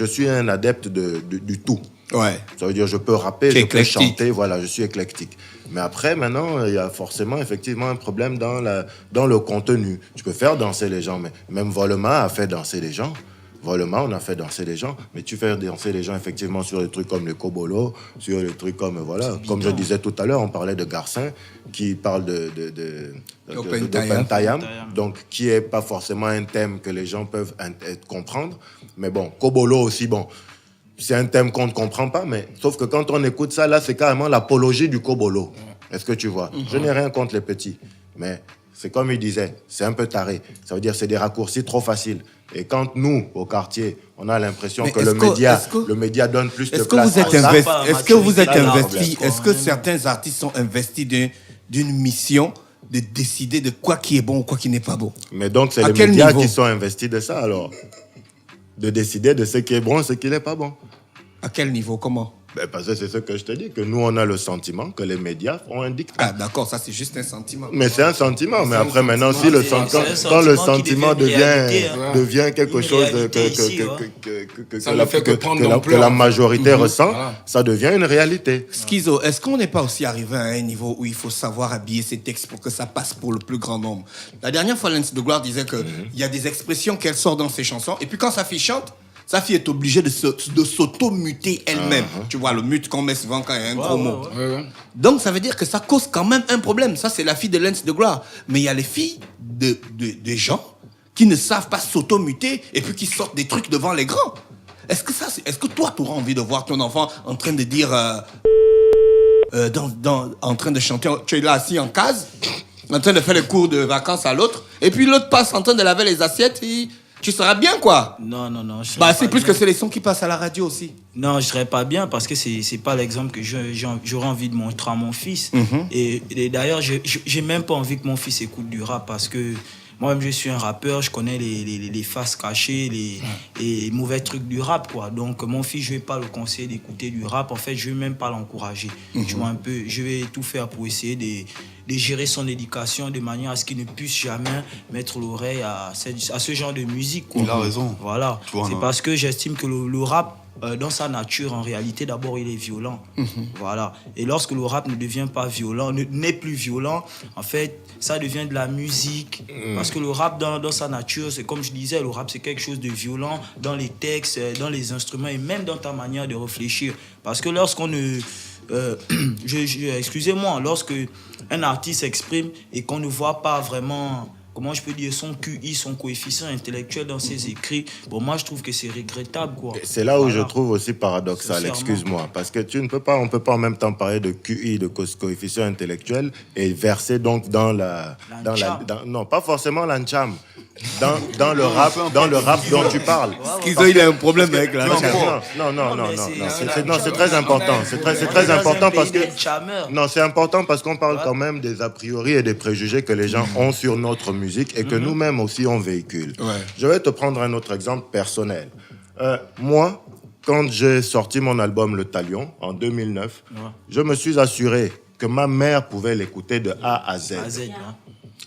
suis un adepte du tout. Ouais. Ça veut dire je peux rapper, je peux éclectique. chanter, voilà, je suis éclectique. Mais après, maintenant, il y a forcément, effectivement, un problème dans le contenu. Tu peux faire danser les gens, mais même Volema a fait danser les gens. Volema, on a fait danser les gens, mais tu fais danser les gens, effectivement, sur des trucs comme le Kobolo, sur des trucs comme, voilà, comme je disais tout à l'heure, on parlait de Garcin, qui parle de Pentayam, donc qui est pas forcément un thème que les gens peuvent comprendre. Mais bon, Kobolo aussi, bon, c'est un thème qu'on ne comprend pas, mais sauf que quand on écoute ça, là, c'est carrément l'apologie du Kobolo. Est-ce que tu vois? Je n'ai rien contre les petits, mais c'est comme il disait, c'est un peu taré. Ça veut dire c'est des raccourcis trop faciles. Et quand nous, au quartier, on a l'impression que le média donne plus de place à ça. Est-ce que vous êtes investi? Est-ce que certains artistes sont investis d'une mission de décider de quoi qui est bon ou quoi qui n'est pas bon? Mais donc, c'est les médias qui sont investis de ça, alors. De décider de ce qui est bon et ce qui n'est pas bon. À quel niveau? Comment? Parce que c'est ce que je te dis, que nous, on a le sentiment que les médias ont un dictat. Ah, d'accord, ça, c'est juste un sentiment. Mais c'est un sentiment. Mais après, maintenant, si quand le sentiment devient quelque chose que la majorité ressent, ça devient une réalité. Schizo, est-ce qu'on n'est pas aussi arrivé à un niveau où il faut savoir habiller ses textes pour que ça passe pour le plus grand nombre? La dernière fois, Lens de Gloire disait qu'il y a des expressions qu'elle sort dans ses chansons, et puis quand sa fille chante, sa fille est obligée de s'auto-muter elle-même. Tu vois, le mute qu'on met souvent quand il y a un gros mot. Donc, ça veut dire que ça cause quand même un problème. Ça, c'est la fille de Lens de Gloire. Mais il y a les filles des gens qui ne savent pas s'auto-muter et puis qui sortent des trucs devant les grands. Est-ce que toi, tu auras envie de voir ton enfant en train de dire... en train de chanter, tu es là assis en case, en train de faire les cours de vacances à l'autre, et puis l'autre passe en train de laver les assiettes et... Tu seras bien, quoi? Non. C'est plus que c'est les sons qui passent à la radio aussi. Non, je serais pas bien parce que c'est pas l'exemple que j'aurais envie de montrer à mon fils. Et d'ailleurs, j'ai même pas envie que mon fils écoute du rap parce que moi-même, je suis un rappeur, je connais les faces cachées, les mauvais trucs du rap, quoi. Donc, mon fils, je vais pas le conseiller d'écouter du rap. En fait, je vais même pas l'encourager. Tu vois un peu, je vais tout faire pour essayer de gérer son éducation de manière à ce qu'il ne puisse jamais mettre l'oreille à ce genre de musique, quoi. Il a raison. Voilà. C'est parce que j'estime que le rap, dans sa nature, en réalité, d'abord, il est violent. Voilà. Et lorsque le rap ne devient pas violent, n'est plus violent, en fait, ça devient de la musique. Parce que le rap, dans sa nature, c'est comme je disais, le rap, c'est quelque chose de violent dans les textes, dans les instruments et même dans ta manière de réfléchir. Parce que lorsqu'on ne... excusez-moi, lorsque un artiste s'exprime et qu'on ne voit pas vraiment... Comment je peux dire, son QI, son coefficient intellectuel dans ses écrits, bon, moi je trouve que c'est regrettable, quoi. C'est là où je trouve aussi paradoxal, excuse-moi, parce que on peut pas en même temps parler de QI, de coefficient intellectuel et verser donc dans non, pas forcément l'ancham, dans le rap dont tu parles. Schizo, il a un problème avec l'ancham. Non, c'est très important, c'est très important parce que c'est important parce qu'on parle quand même des a priori et des préjugés que les gens ont sur notre musique et que nous-mêmes aussi on véhicule. Je vais te prendre un autre exemple personnel. Moi, quand j'ai sorti mon album Le Talion en 2009, je me suis assuré que ma mère pouvait l'écouter de A à Z. hein.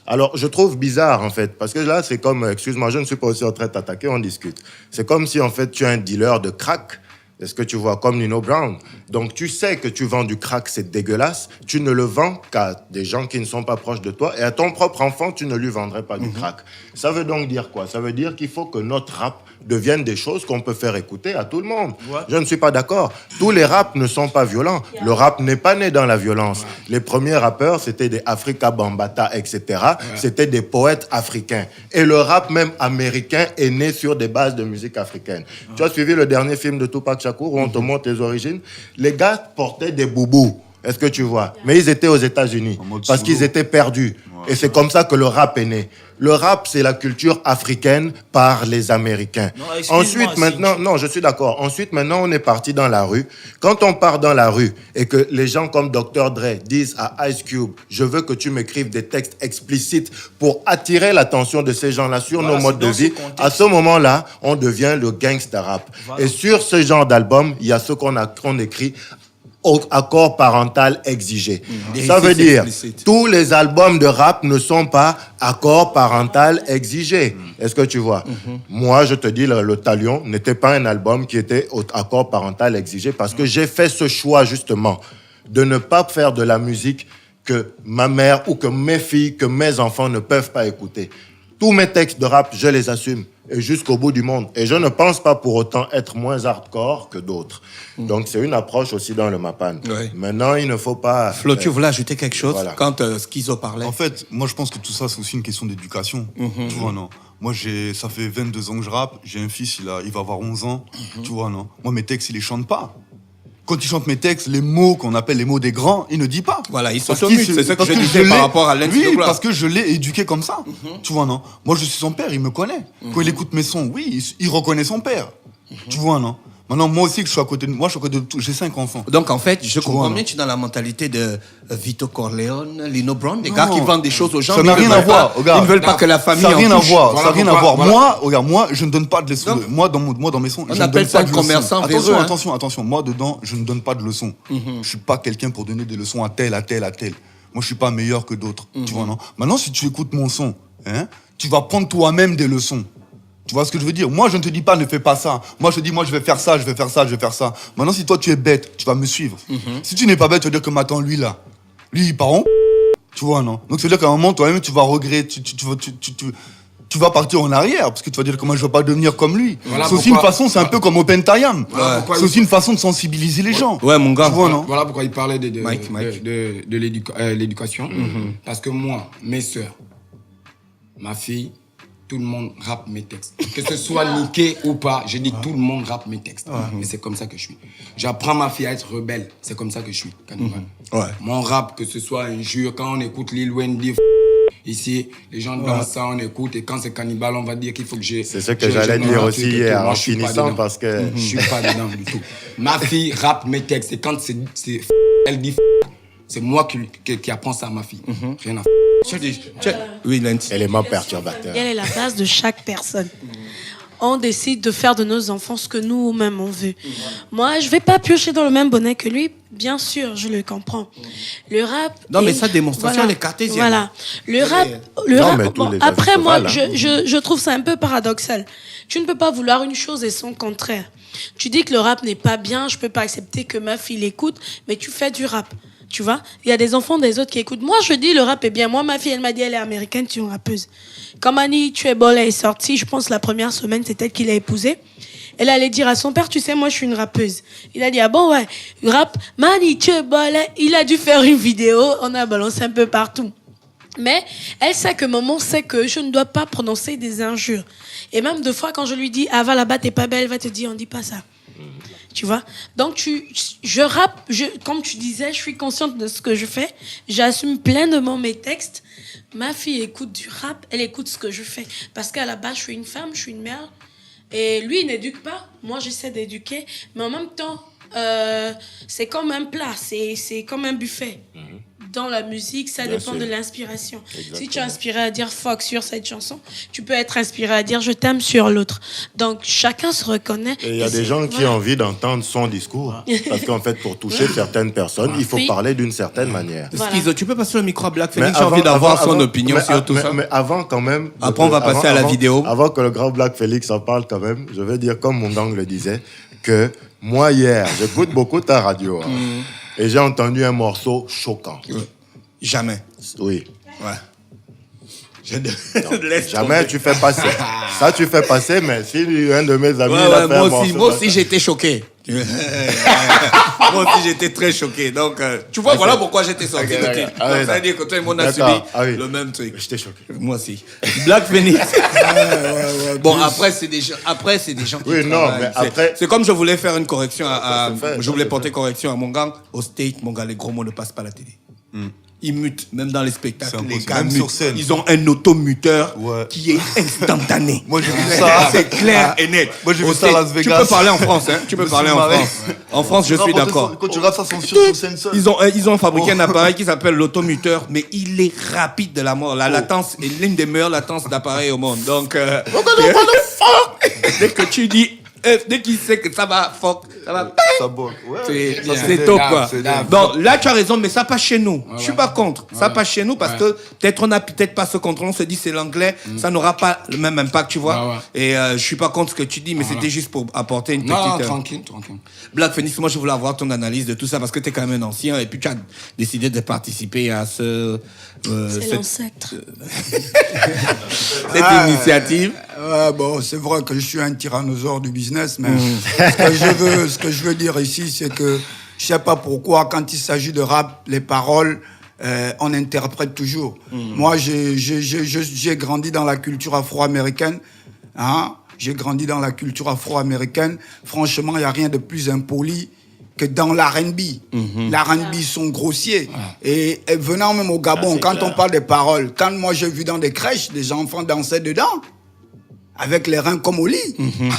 Alors, je trouve bizarre, en fait, parce que là, c'est comme, excuse-moi, je ne suis pas aussi en train de t'attaquer, on discute. C'est comme si, en fait, tu es un dealer de crack. Est-ce que tu vois, comme Nino Brown. Donc, tu sais que tu vends du crack, c'est dégueulasse. Tu ne le vends qu'à des gens qui ne sont pas proches de toi. Et à ton propre enfant, tu ne lui vendrais pas du crack. Ça veut donc dire quoi? Ça veut dire qu'il faut que notre rap devienne des choses qu'on peut faire écouter à tout le monde. Ouais. Je ne suis pas d'accord. Tous les raps ne sont pas violents. Le rap n'est pas né dans la violence. Les premiers rappeurs, c'était des Afrika Bambaataa, etc. C'était des poètes africains. Et le rap même américain est né sur des bases de musique africaine. Tu as suivi le dernier film de Tupac Shakur où on te montre les origines? Les gars portaient des boubous. Est-ce que tu vois? Mais ils étaient aux États-Unis parce qu'ils étaient perdus. Et c'est comme ça que le rap est né. Le rap, c'est la culture africaine par les Américains. Non, ensuite, maintenant, non, je suis d'accord. Ensuite, maintenant, on est parti dans la rue. Quand on part dans la rue et que les gens comme Dr. Dre disent à Ice Cube, je veux que tu m'écrives des textes explicites pour attirer l'attention de ces gens-là sur nos modes de vie, à ce moment-là, on devient le gangsta rap. Et sur ce genre d'album, il y a ce qu'on écrit accord parental exigé. Ça veut dire, tous les albums de rap ne sont pas accord parental exigé. Est-ce que tu vois? Moi, je te dis, le Talion n'était pas un album qui était accord parental exigé parce que j'ai fait ce choix, justement, de ne pas faire de la musique que ma mère ou que mes filles, que mes enfants ne peuvent pas écouter. Tous mes textes de rap, je les assume. Et jusqu'au bout du monde. Et je ne pense pas pour autant être moins hardcore que d'autres. Donc, c'est une approche aussi dans le Mapan. Maintenant, il ne faut pas... Flo, tu voulais ajouter quelque chose quand Schizo parlait? En fait, moi, je pense que tout ça, c'est aussi une question d'éducation. Tu vois, non? Moi, ça fait 22 ans que je rappe. J'ai un fils, il va avoir 11 ans. Tu vois, non? Moi, mes textes, il les chante pas. Quand il chante mes textes, les mots qu'on appelle les mots des grands, il ne dit pas. Voilà, il s'automute. C'est ce que je disais par rapport à l'Institut. Oui, parce que je l'ai éduqué comme ça. Tu vois, non? Moi, je suis son père, il me connaît. Quand il écoute mes sons, oui, il reconnaît son père. Tu vois, non? Maintenant, moi aussi, que je suis à côté de moi, je suis à côté de tout. J'ai 5 enfants. Donc, en fait, je comprends bien, tu es dans la mentalité de Vito Corleone, Lino Brown, des gars qui vendent des choses aux gens. Ça n'a rien à voir. Ils ne veulent pas que la famille. Ça n'a rien à voir. Ça n'a rien à voir. Moi, regarde, moi, je ne donne pas de leçons. Moi, dans mes sons, on appelle ça un commerçant véreux. Attention. Moi, dedans, je ne donne pas de leçons. Je suis pas quelqu'un pour donner des leçons à tel. Moi, je suis pas meilleur que d'autres. Tu vois, non? Maintenant, si tu écoutes mon son, tu vas prendre toi-même des leçons. Tu vois ce que je veux dire? Moi, je ne te dis pas, ne fais pas ça. Moi, je te dis, moi, je vais faire ça. Maintenant, si toi, tu es bête, tu vas me suivre. Si tu n'es pas bête, tu vas dire que maintenant, lui, il part en... Tu vois, non? Donc, ça veut dire qu'à un moment, toi-même, tu vas regretter, tu vas partir en arrière, parce que tu vas dire comment je ne vais pas devenir comme lui. Voilà c'est aussi une façon, c'est un peu comme Open Tayam. C'est aussi une façon de sensibiliser les gens. Ouais, mon gars. Tu vois, non? Voilà pourquoi il parlait de l'éducation. Parce que moi, mes sœurs, ma fille, tout le monde rappe mes textes. Que ce soit niqué ou pas, je dis tout le monde rappe mes textes. Et c'est comme ça que je suis. J'apprends ma fille à être rebelle. C'est comme ça que je suis. Mon rap, que ce soit injure, quand on écoute Lil Wayne dire ici, les gens dansent ça, on écoute. Et quand c'est cannibale, on va dire qu'il faut que j'ai... C'est ce que j'allais dire aussi hier en finissant parce que... Je suis pas dedans du tout. Ma fille rappe mes textes. Et quand elle dit c'est moi qui apprends ça à ma fille. Rien à oui, l'élément perturbateur. Elle est la base de chaque personne. On décide de faire de nos enfants ce que nous-mêmes on veut. Moi, je vais pas piocher dans le même bonnet que lui. Bien sûr, je le comprends. Le rap... Non, mais sa démonstration, elle est cartésienne. Voilà. Le rap... Bon, après, moi, je trouve ça un peu paradoxal. Tu ne peux pas vouloir une chose et son contraire. Tu dis que le rap n'est pas bien, je peux pas accepter que ma fille l'écoute, mais tu fais du rap. Tu vois, il y a des enfants des autres qui écoutent. Moi, je dis le rap est bien. Moi, ma fille, elle m'a dit elle est américaine, tu es une rappeuse. Quand Mani Tu es bol est sortie, je pense la première semaine, c'est elle qui l'a épousée. Elle allait dire à son père, tu sais, moi, je suis une rappeuse. Il a dit, ah bon, ouais, rap, Mani Tu es bol. Il a dû faire une vidéo, on a balancé un peu partout. Mais elle sait que maman sait que je ne dois pas prononcer des injures. Et même deux fois, quand je lui dis, ah, va là-bas, t'es pas belle, elle va te dire, on dit pas ça. Tu vois? Donc, je rappe, comme tu disais, je suis consciente de ce que je fais. J'assume pleinement mes textes. Ma fille écoute du rap, elle écoute ce que je fais. Parce qu'à la base, je suis une femme, je suis une mère. Et lui, il n'éduque pas. Moi, j'essaie d'éduquer. Mais en même temps, c'est comme un plat, c'est comme un buffet. dans la musique, ça Bien dépend sûr. de l'inspiration. Exactement. Si tu es inspiré à dire fuck sur cette chanson, tu peux être inspiré à dire je t'aime sur l'autre. Donc chacun se reconnaît. Et il y a des gens qui ont envie d'entendre son discours. Parce qu'en fait, pour toucher certaines personnes, il faut Oui. parler d'une certaine manière. Schizo, tu peux passer le micro à Black Mais Phoenix, j'ai envie d'avoir son opinion mais, sur tout ça. Mais avant, quand même. Après, on va passer à la vidéo. Avant que le grand Black Félix en parle, quand même, je vais dire, comme mon gang le disait, que moi, hier, j'écoute beaucoup ta radio. Hein, et j'ai entendu un morceau choquant. Jamais. Oui. Ouais. Jamais tu fais passer. Ça, tu fais passer, mais si un de mes amis. Ouais, il a ouais, fait un moi aussi morceau, j'étais choqué. Moi aussi j'étais très choqué. Donc, tu vois, voilà pourquoi j'étais sorti Ok, de d'accord. clip. Ah Donc, oui, ça veut dire que toi et moi on a d'accord. subi Ah oui. le même truc. J'étais choqué. Moi aussi. Black Phoenix. Bon, après c'est des gens qui Oui, non, travaillent. mais après- C'est comme je voulais faire une correction Ça se fait, je voulais ça se porter fait. correction à mon gang. Au State, mon gars, les gros mots ne passent pas à la télé. Ils mutent, même dans les spectacles. C'est Les impossible. gars Même mutent. sur scène. Ils ont un automuteur Ouais. qui est instantané. Moi, j'ai vu ça. C'est clair et net. Moi, j'ai vu Au ça à State, Las Vegas. Tu peux parler en France, hein. Tu peux Je me parler suis en marré. France. En France, je suis d'accord. Quand tu regardes ça sur scène seul. Ils ont fabriqué un appareil qui s'appelle l'automuteur, mais il est rapide de la mort. La latence est l'une des meilleures latences d'appareils au monde. Donc, dès que tu dis, dès qu'il sait que ça va, fuck, ça va, Ça boque. Ouais. c'est top, quoi. c'est dingue. Donc, là, tu as raison, mais ça passe chez nous. Je suis pas contre. Ça passe chez nous parce que peut-être on n'a peut-être pas ce contrôle. On se dit c'est l'anglais, ça n'aura pas le même impact, tu vois. Et je suis pas contre ce que tu dis, mais c'était juste pour apporter une Non, petite. tranquille. Black Phoenix, moi je voulais avoir ton analyse de tout ça parce que tu es quand même un ancien et puis tu as décidé de participer à C'est l'ancêtre. cette initiative. Bon, c'est vrai que je suis un tyrannosaure du business, mais ce que je veux dire ici, c'est que je sais pas pourquoi, quand il s'agit de rap, les paroles, on interprète toujours. Moi, j'ai grandi dans la culture afro-américaine. Hein? J'ai grandi dans la culture afro-américaine. Franchement, il n'y a rien de plus impoli que dans l'R&B. L'R&B sont grossiers. Et venant même au Gabon, quand on parle des paroles, quand moi j'ai vu dans des crèches, des enfants dansaient dedans, avec les reins comme au lit.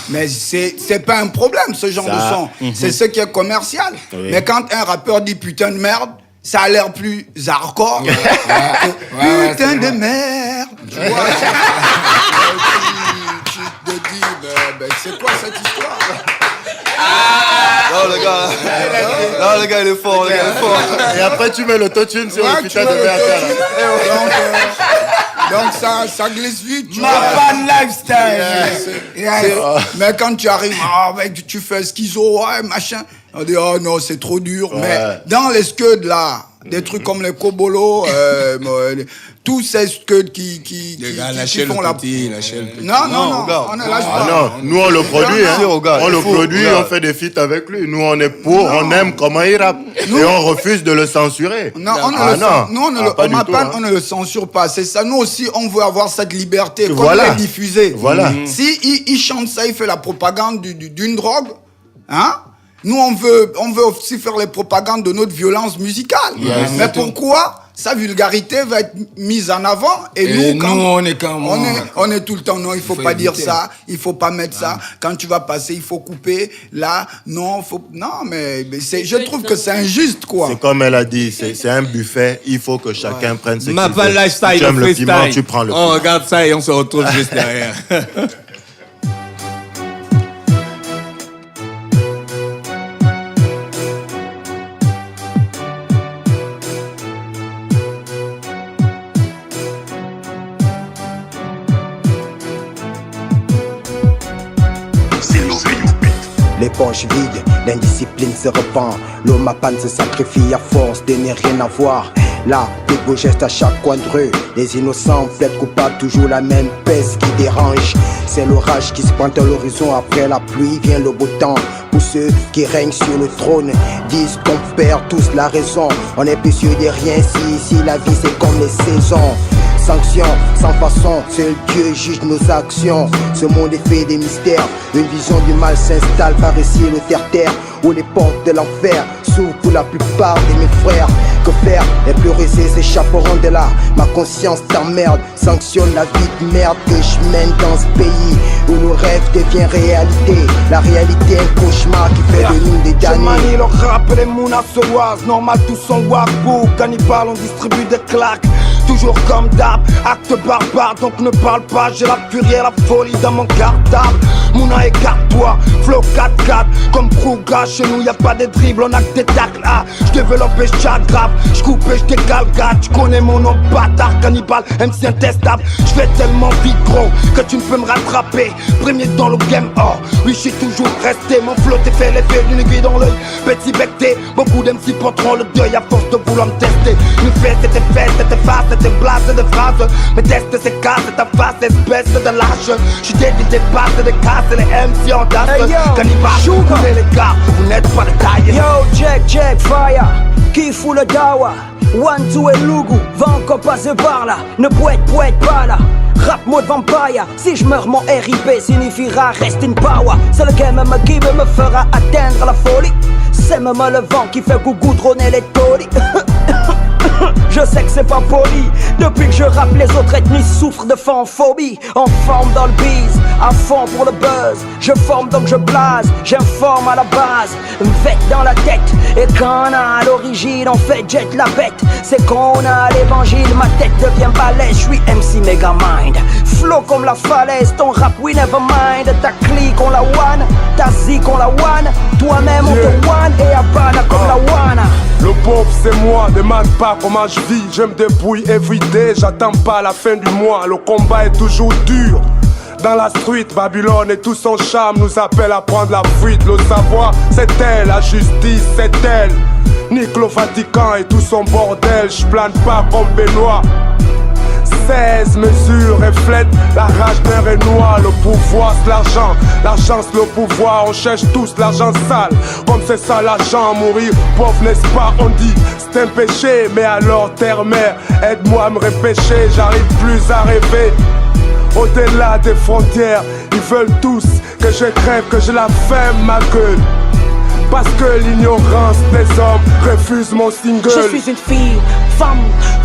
Mais c'est pas un problème, ce genre de son. C'est ce qui est commercial. Oui. Mais quand un rappeur dit putain de merde, ça a l'air plus hardcore. Putain de merde. Tu vois, tu te dis, ben, c'est quoi cette histoire? Non, le gars, il est fort. Et après, tu mets l'autotune sur le putain de merde. Donc ça glisse vite. Tu Ma fan lifestyle. Mais quand tu arrives, tu fais schizo, ouais, machin. On dit, oh non, c'est trop dur. Ouais. Mais dans les scuds là, des trucs comme les Kobolos, tous ces scuds qui font la... Non, on ne lâche pas. Non, nous on le produit, hein. On le produit, regarde. on fait des feats avec lui. Nous on est pour, on aime comment il rappe. Et on refuse de le censurer. Non, on ne le censure pas. C'est ça. Nous aussi, on veut avoir cette liberté. Comme Voilà. il est diffusé. Voilà. Si il chante ça, il fait la propagande d'une drogue, hein? Nous, on veut aussi faire les propagandes de notre violence musicale. Mais pourquoi sa vulgarité va être mise en avant et nous, on est quand même... on est tout le temps, non, il faut pas éviter. dire ça, il faut pas mettre ça. Quand tu vas passer, il faut couper. Là, non, mais je trouve que c'est injuste, quoi. C'est comme elle a dit, c'est un buffet, il faut que chacun prenne ce qu'il Ma veut. fan lifestyle, Tu aimes le le piment, freestyle. tu prends le On piment. regarde ça et on se retrouve juste derrière. Les poches vides, l'indiscipline se répand. L'homme à panne se sacrifie à force de ne rien avoir. Là, des beaux gestes à chaque coin de rue. Les innocents plaident coupables, toujours la même peste qui dérange. C'est l'orage qui se pointe à l'horizon. Après la pluie vient le beau temps. Pour ceux qui règnent sur le trône, disent qu'on perd tous la raison. On est plus sûr de rien si la vie c'est comme les saisons. Sanction, sans façon, seul Dieu juge nos actions. Ce monde est fait des mystères. Une vision du mal s'installe par ici le terre-terre, où les portes de l'enfer s'ouvrent pour la plupart de mes frères. que faire. Les plus rusés s'échapperont de là. Ma conscience t'emmerde, sanctionne la vie de merde que je mène dans ce pays où nos rêves deviennent réalité. La réalité est un cauchemar qui fait de nous des damnés. Je manie le rap et les mounas sauvages. Normal tous sont wabou. Cannibal on distribue des claques. Toujours comme d'hab, acte barbare, donc ne parle pas. J'ai la furie et la folie dans mon cartable. Mouna écarte-toi, flow 4-4. Comme Kruga, chez nous y'a pas de dribble, on a que des tacles. Ah, j'développe et j'aggrave, j'coupe et j'dégalgate. J'connais mon nom bâtard, cannibale, MC intestable. J'fais tellement vite gros que tu ne peux me rattraper. Premier dans le game, oh, oui j'suis toujours resté. Mon flow t'est fait l'effet d'une aiguille dans l'œil. Petit becté, beaucoup d'MC porteront le deuil à force de vouloir me tester. Une fête, c'était face, c'était blague de phrases. Mes tests c'est casse, ta face, espèce de lâche. J'suis dédié des passes, des casses, les MC en tasse. Cannibal, vous connaissez les gars, vous n'êtes pas les tailles. Yo, check, fire, qui fout le dawa? One, two et Lugu, va encore passer par là. Ne poète pas là. Rap mode vampire, si je meurs mon RIP signifiera rest in power. C'est le game qui me fera atteindre la folie. C'est même le vent qui fait goudronner les taulis. Je sais que c'est pas poli. Depuis que je rappe, les autres ethnies souffrent de fanphobie. En forme dans le bise, à fond pour le buzz. Je forme donc je blase, j'informe à la base. M'fête dans la tête, et quand on a l'origine, on fait jet la bête. C'est qu'on a l'évangile, ma tête devient balèze. J'suis MC Megamind, flow comme la falaise. Ton rap we never mind. Ta clique on la one, ta zik on la one. Toi-même on te one et Habana comme la wana. Le pauvre c'est moi, demande pas comment je vis. Je me débrouille everyday, j'attends pas la fin du mois. Le combat est toujours dur. Dans la street, Babylone et tout son charme nous appellent à prendre la fuite. Le savoir, c'est elle, la justice, c'est elle. Nique le Vatican et tout son bordel. J'plane pas comme Benoît. 16 mesures reflètent la rage d'un Renoir. Le pouvoir c'est l'argent, l'argent c'est le pouvoir. On cherche tous l'argent sale, comme c'est ça l'argent. Mourir pauvre n'est-ce pas, on dit c'est un péché. Mais alors terre-mère, aide-moi à me repêcher. J'arrive plus à rêver. Au-delà des frontières, ils veulent tous que je crève, que je la ferme ma gueule. Parce que l'ignorance des hommes refuse mon single. Je suis une fille, femme,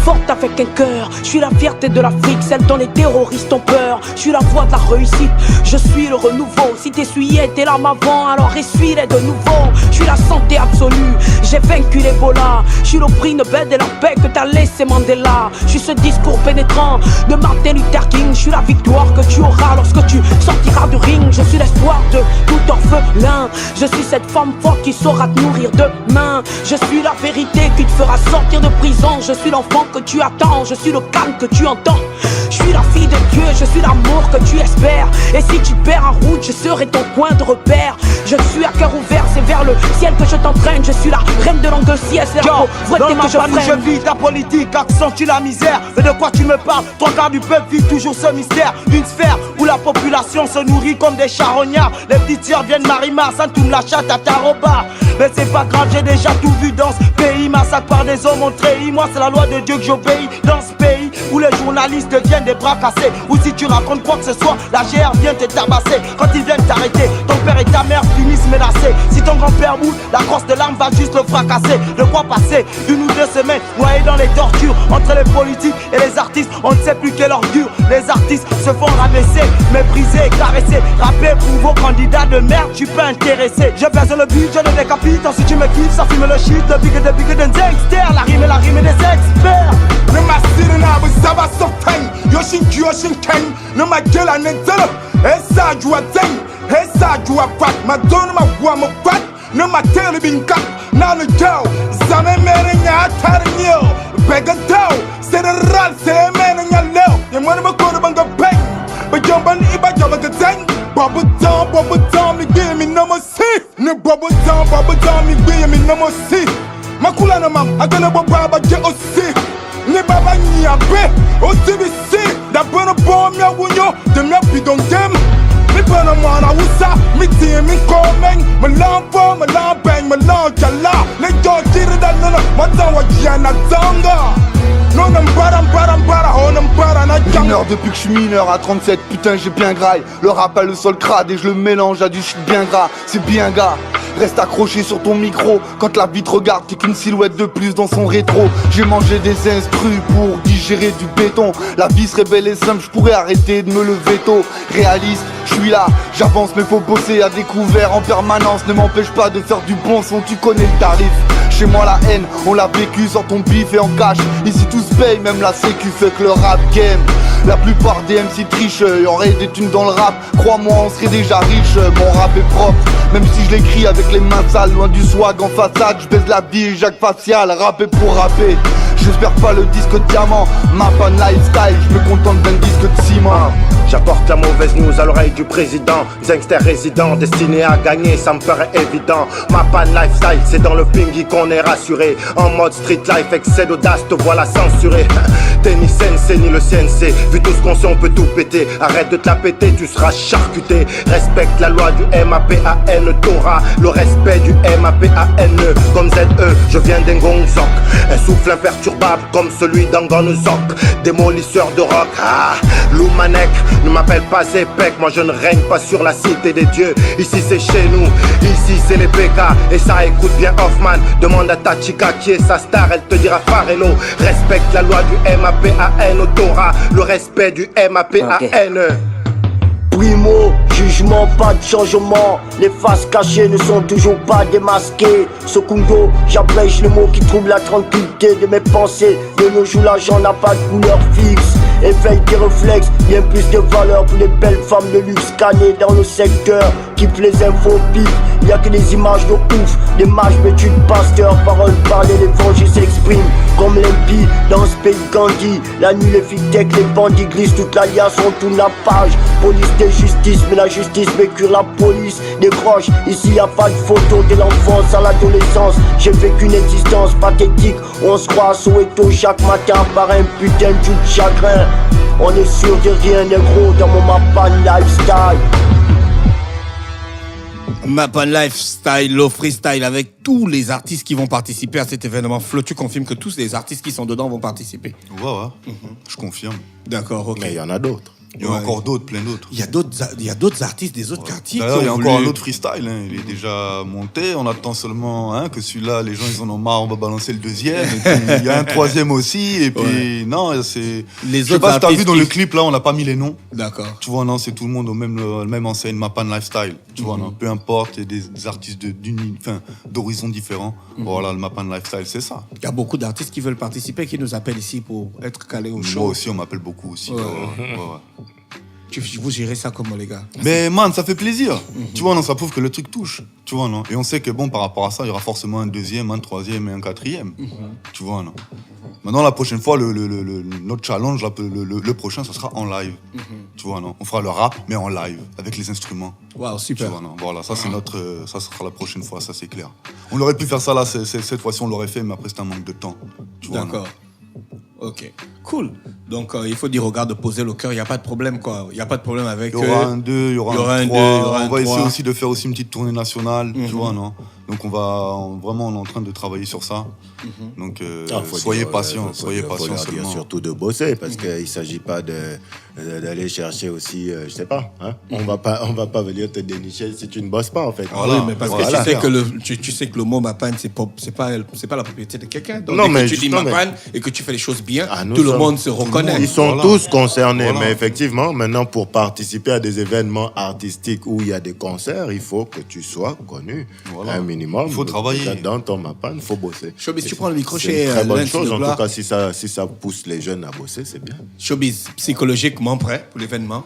forte avec un cœur. Je suis la fierté de l'Afrique, celle dont les terroristes ont peur. Je suis la voix de la réussite, je suis le renouveau. Si t'essuyais tes larmes avant, alors essuie-les de nouveau. Je suis la santé absolue, j'ai vaincu l'Ebola. Je suis le prix Nobel de la paix que t'as laissé Mandela. Je suis ce discours pénétrant de Martin Luther King. Je suis la victoire que tu auras lorsque tu sortiras du ring. Je suis l'espoir de tout orphelin. Je suis cette femme forte qui saura te nourrir demain. Je suis la vérité qui te fera sortir de prison. Je suis l'enfant que tu attends, je suis le calme que tu entends. Je suis la fille de Dieu, je suis l'amour que tu espères. Et si tu perds en route, je serai ton point de repère. Je suis à cœur ouvert, c'est vers le ciel que je t'entraîne. Je suis la reine de l'angoisse, c'est la pauvreté que je freine. Je vis ta politique, accentue la misère. Mais de quoi tu me parles? Trois quarts du peuple vit toujours ce mystère. Une sphère où la population se nourrit comme des charognards. Les petits tiers viennent Marimar, ça tourne la chatte à Taroba. Mais c'est pas grave, j'ai déjà tout vu dans ce pays. Massacre par des hommes ont trahi. Moi c'est la loi de Dieu que j'obéis. Dans ce pays où les journalistes deviennent des bras cassés. Ou si tu racontes quoi que ce soit, la GR vient te tabasser. Quand ils viennent t'arrêter, ton père et ta mère finissent menacés. Si ton grand-père moule, la crosse de l'arme va juste le fracasser. De quoi passer 1 ou 2 semaines noyés dans les tortures. Entre les politiques et les artistes, on ne sait plus quelle ordure. Les artistes se font rabaisser, mépriser, caresser. Rapper pour vos candidats de merde, tu peux intéresser. Je baise le but, je le décapite. Ensuite tu me kiffes, ça fume le shit. The bigger than gangster. La rime des experts. Ne ma siri na bu zaba softan. Yoshin ken. Ne ma gela ne zelo. Esa jua zen. Esa jua kwat. Ma don ma wa mo kwat. Ne ma tele bin kap. Na no jaw. Zame mere nya tar nyo. Bega daw. C'est le ral, c'est mere nya leo. Ye mo ma ko banga bang. Ba jomban iba jaba ga zen. Bubble down, me give me number 6. Ne bubble down, me give me number 6. Makula na mam, agana baba je aussi. Ne baba ni abe, aussi bisi. Da bono bom ya wunyo, de me bidon dem. Me bono mana wusa, me tie me komen. Me lampo, me lampeng, me lancala. Le jo jiri da nana, matawa jana zanga. Mineur depuis que je suis mineur à 37, putain j'ai bien graille. Le rap a le sol crade et je le mélange à du shit bien gras, c'est bien gars. Reste accroché sur ton micro. Quand la vie te regarde, t'es qu'une silhouette de plus dans son rétro. J'ai mangé des instrus pour digérer du béton. La vie serait belle et simple, je pourrais arrêter de me lever tôt. Réaliste, je suis là, j'avance mais faut bosser à découvert en permanence. Ne m'empêche pas de faire du bon son, tu connais le tarif. Chez moi la haine, on l'a vécu sans ton bif et en cash. Ici tout se paye, même la sécu fait que le rap game. La plupart des MC trichent, y'aurait des thunes dans le rap. Crois-moi, on serait déjà riche, mon rap est propre. Même si je l'écris avec les mains sales, loin du swag en façade. Je baise la vie et Jacques Facial, rapper pour rapper. J'espère pas le disque de diamant, Mapan Lifestyle, je me contente d'un disque de ciment. J'apporte la mauvaise news à l'oreille du président. Gangster résident, destiné à gagner, ça me paraît évident. Mapan Lifestyle, c'est dans le pingy qu'on est rassuré. En mode street life, excès d'audace, te voilà censuré. T'es ni CNC ni le CNC, vu tout ce qu'on sait on peut tout péter. Arrête de te la péter, tu seras charcuté. Respecte la loi du MAPAN, t'auras le respect du MAPAN. Comme ZE, je viens d'Engongzok, un souffle imperturbable comme celui d'Anganozok. Démolisseur de rock, Lou Manek, ne m'appelle pas Zepek, moi je ne règne pas sur la cité des dieux. Ici c'est chez nous, ici c'est les PK. Et ça écoute bien Hoffman, demande à ta chica qui est sa star, elle te dira Farello. Respecte la loi du MAPAN, t'auras le respect du MAPAN. Primo, jugement, pas de changement. Les faces cachées ne sont toujours pas démasquées. Secundo, j'abrège les mots qui troublent la tranquillité de mes pensées. De nos jours, l'argent n'a pas de couleur fixe. Éveille tes réflexes, bien plus de valeur pour les belles femmes de luxe scannées dans le secteur. Kiffe les infos pif, y a que des images de ouf. Des matchs vêtus de pasteur, paroles parlées, l'évangile s'exprime comme l'impie dans ce pays de Gandhi. La nuit les filles tech, les bandits glissent toute l'alliance, on tourne la page. Police de justice, mais la justice vécure la police décroche. Ici y a pas de photo de l'enfance à l'adolescence. J'ai vécu une existence pathétique, on se croit à Soweto chaque matin par un putain de jus de chagrin. On est sûr de rien négro dans mon Mapan Lifestyle. Mapan Lifestyle, le freestyle avec tous les artistes qui vont participer à cet événement. Flo, tu confirmes que tous les artistes qui sont dedans vont participer? Ouais, je confirme. D'accord, ok. Mais il y en a d'autres. Il y a encore d'autres, plein d'autres. Il y a d'autres artistes des autres quartiers. D'ailleurs, il y a encore un autre freestyle, il est déjà monté. On attend seulement que celui-là, les gens ils en ont marre, on va balancer le deuxième. Et puis, il y a un troisième aussi. Et puis, non, c'est. Je sais pas si t'as vu dans le clip, là, on n'a pas mis les noms. D'accord. Tu vois, non, c'est tout le monde au même enseigne, Mapan Lifestyle. Tu vois, non, peu importe, il y a des artistes d'horizons différents. Voilà, le Mapan Lifestyle, c'est ça. Il y a beaucoup d'artistes qui veulent participer, qui nous appellent ici pour être calés au show. Moi aussi, on m'appelle beaucoup aussi. Ouais. Vous gérez ça comment, les gars? Mais man, ça fait plaisir. Tu vois, non, ça prouve que le truc touche. Tu vois, non. Et on sait que bon, par rapport à ça, il y aura forcément un deuxième, un troisième et un quatrième. Tu vois, non. Maintenant, la prochaine fois, notre challenge, là, le prochain, ça sera en live. Tu vois, non. On fera le rap, mais en live, avec les instruments. Waouh, super. Tu vois, non. Voilà, ça c'est ça sera la prochaine fois, ça c'est clair. On aurait pu faire ça là, cette fois-ci on l'aurait fait, mais après c'est un manque de temps. D'accord. Ok, cool. Donc il faut dire au gars de poser le cœur, il n'y a pas de problème quoi. Il n'y a pas de problème avec. Il y aura un 2, il y aura un 3. On va essayer aussi de faire aussi une petite tournée nationale, tu vois, non. Donc on est en train de travailler sur ça. Donc soyez patients, soyez patients seulement. Surtout de bosser, parce qu'il ne s'agit pas d'aller chercher aussi, je sais pas, hein. On va pas venir te dénicher si tu ne bosses pas en fait. Voilà. Oui, mais parce que tu sais que le mot Mapan c'est pas la propriété de quelqu'un. Donc non, mais tu dis Mapan et que tu fais les choses bien, tout le monde se reconnaît. Ils sont tous concernés, mais effectivement, maintenant pour participer à des événements artistiques où il y a des concerts, il faut que tu sois connu. Un minimum. Il faut travailler. Dans ton Mapan, il faut bosser. Showbiz, tu prends le micro chez. C'est une très bonne chose, en tout cas, si ça pousse les jeunes à bosser, c'est bien. Showbiz, psychologiquement prêt pour l'événement?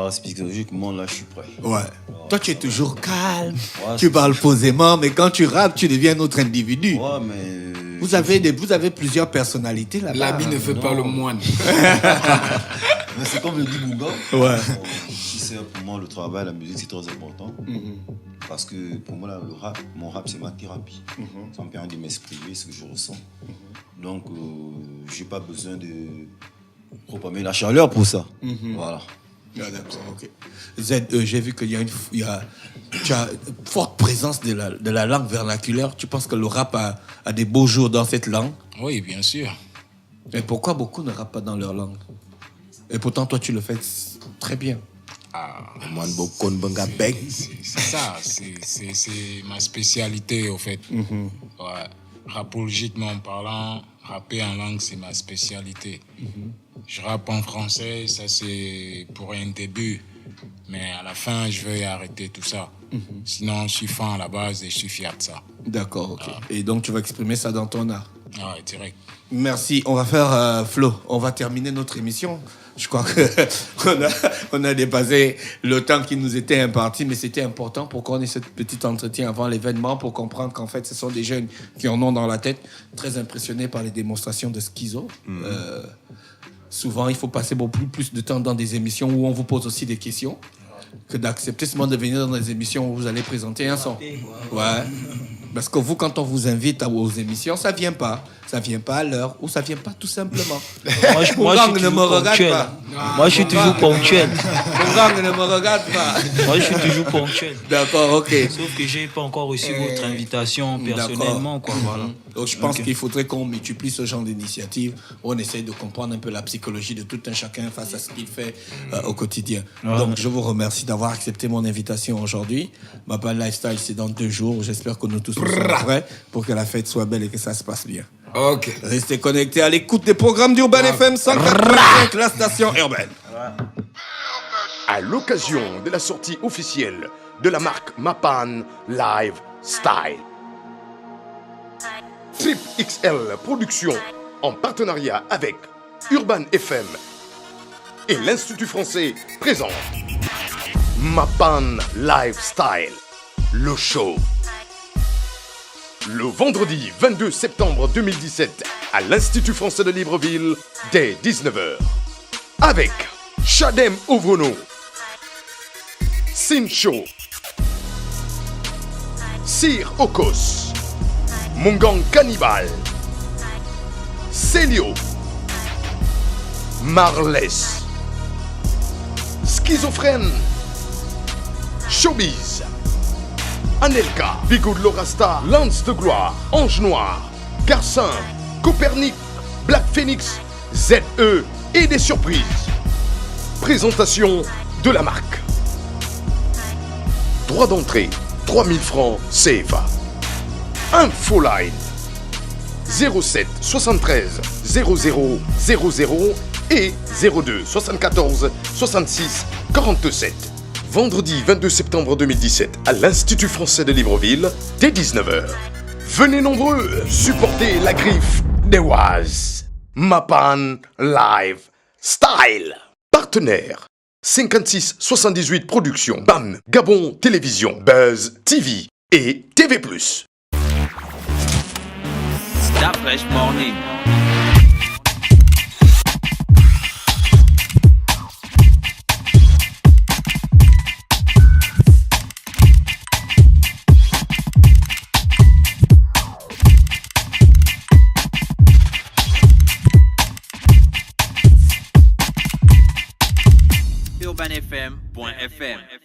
Psychologiquement, là, je suis prêt. Ouais. Toi, tu es toujours calme, tu parles posément, mais quand tu rappes, tu deviens un autre individu. Ouais, mais. Vous avez plusieurs personnalités là-bas. L'habit ne fait pas le moine. Mais c'est comme le dit Bouga. Ouais. Pour moi, le travail, la musique, c'est très important. Parce que pour moi, là, mon rap, c'est ma thérapie. Ça me permet de m'exprimer ce que je ressens. Donc, j'ai pas besoin de propager la chaleur pour ça. Voilà. Okay. ZE, j'ai vu qu'il y a tu as une forte présence de la langue vernaculaire. Tu penses que le rap a des beaux jours dans cette langue? Oui, bien sûr. Mais pourquoi beaucoup ne rappent pas dans leur langue? Et pourtant, toi, tu le fais très bien. C'est ça, c'est ma spécialité, au fait. Ouais. Rapologiquement parlant, rapper en langue, c'est ma spécialité. Je rappe en français, ça c'est pour un début. Mais à la fin, je vais arrêter tout ça. Sinon, je suis fan à la base et je suis fier de ça. D'accord, ok. Et donc, tu vas exprimer ça dans ton art. Ah ouais, direct. Merci. On va faire, Flo, on va terminer notre émission. Je crois qu'on a dépassé le temps qui nous était imparti, mais c'était important pour qu'on ait ce petit entretien avant l'événement pour comprendre qu'en fait, ce sont des jeunes qui en ont dans la tête, très impressionnés par les démonstrations de Schizo. Souvent, il faut passer beaucoup plus de temps dans des émissions où on vous pose aussi des questions que d'accepter seulement de venir dans des émissions où vous allez présenter un son. Ouais. Parce que vous, quand on vous invite aux émissions, ça vient pas. Ça vient pas à l'heure ou ça vient pas tout simplement. Moi, je suis toujours ponctuel. Moi, je suis toujours ponctuel. Mon gang ne me regarde pas. Moi, je suis toujours ponctuel. D'accord, ok. Sauf que j'ai pas encore reçu votre invitation personnellement, quoi. Voilà. Donc, je pense qu'il faudrait qu'on multiplie ce genre d'initiative où on essaye de comprendre un peu la psychologie de tout un chacun face à ce qu'il fait au quotidien. Donc, je vous remercie d'avoir accepté mon invitation aujourd'hui. Mapan Lifestyle, c'est dans 2 jours. J'espère que nous tous sommes prêts pour que la fête soit belle et que ça se passe bien. Ok. Restez connectés à l'écoute des programmes d'Urban FM 104.5, la station urbaine. À l'occasion de la sortie officielle de la marque Mapan Lifestyle, Trip XL Productions, en partenariat avec Urban FM et l'Institut français, présente Mapan Lifestyle, le show. Le vendredi 22 septembre 2017 à l'Institut français de Libreville dès 19h. Avec Shadem Ovono, Sincho, Sir Okos, Mongang Cannibal, Célio, Marlès, Schizophrène, Showbiz, Anelka, Bigoud Lorasta, Lance de Gloire, Ange Noir, Garcin, Copernic, Black Phoenix, ZE et des surprises. Présentation de la marque. Droit d'entrée, 3000 francs CFA. Infoline 07 73 00 00 et 02 74 66 47. Vendredi 22 septembre 2017 à l'Institut français de Libreville, dès 19h. Venez nombreux supporter la griffe des Oise. Mapan Live Style. Partenaire 56 78 Productions, BAM, Gabon Télévision, Buzz TV et TV+. That Fresh Morning. UrbanFM.fm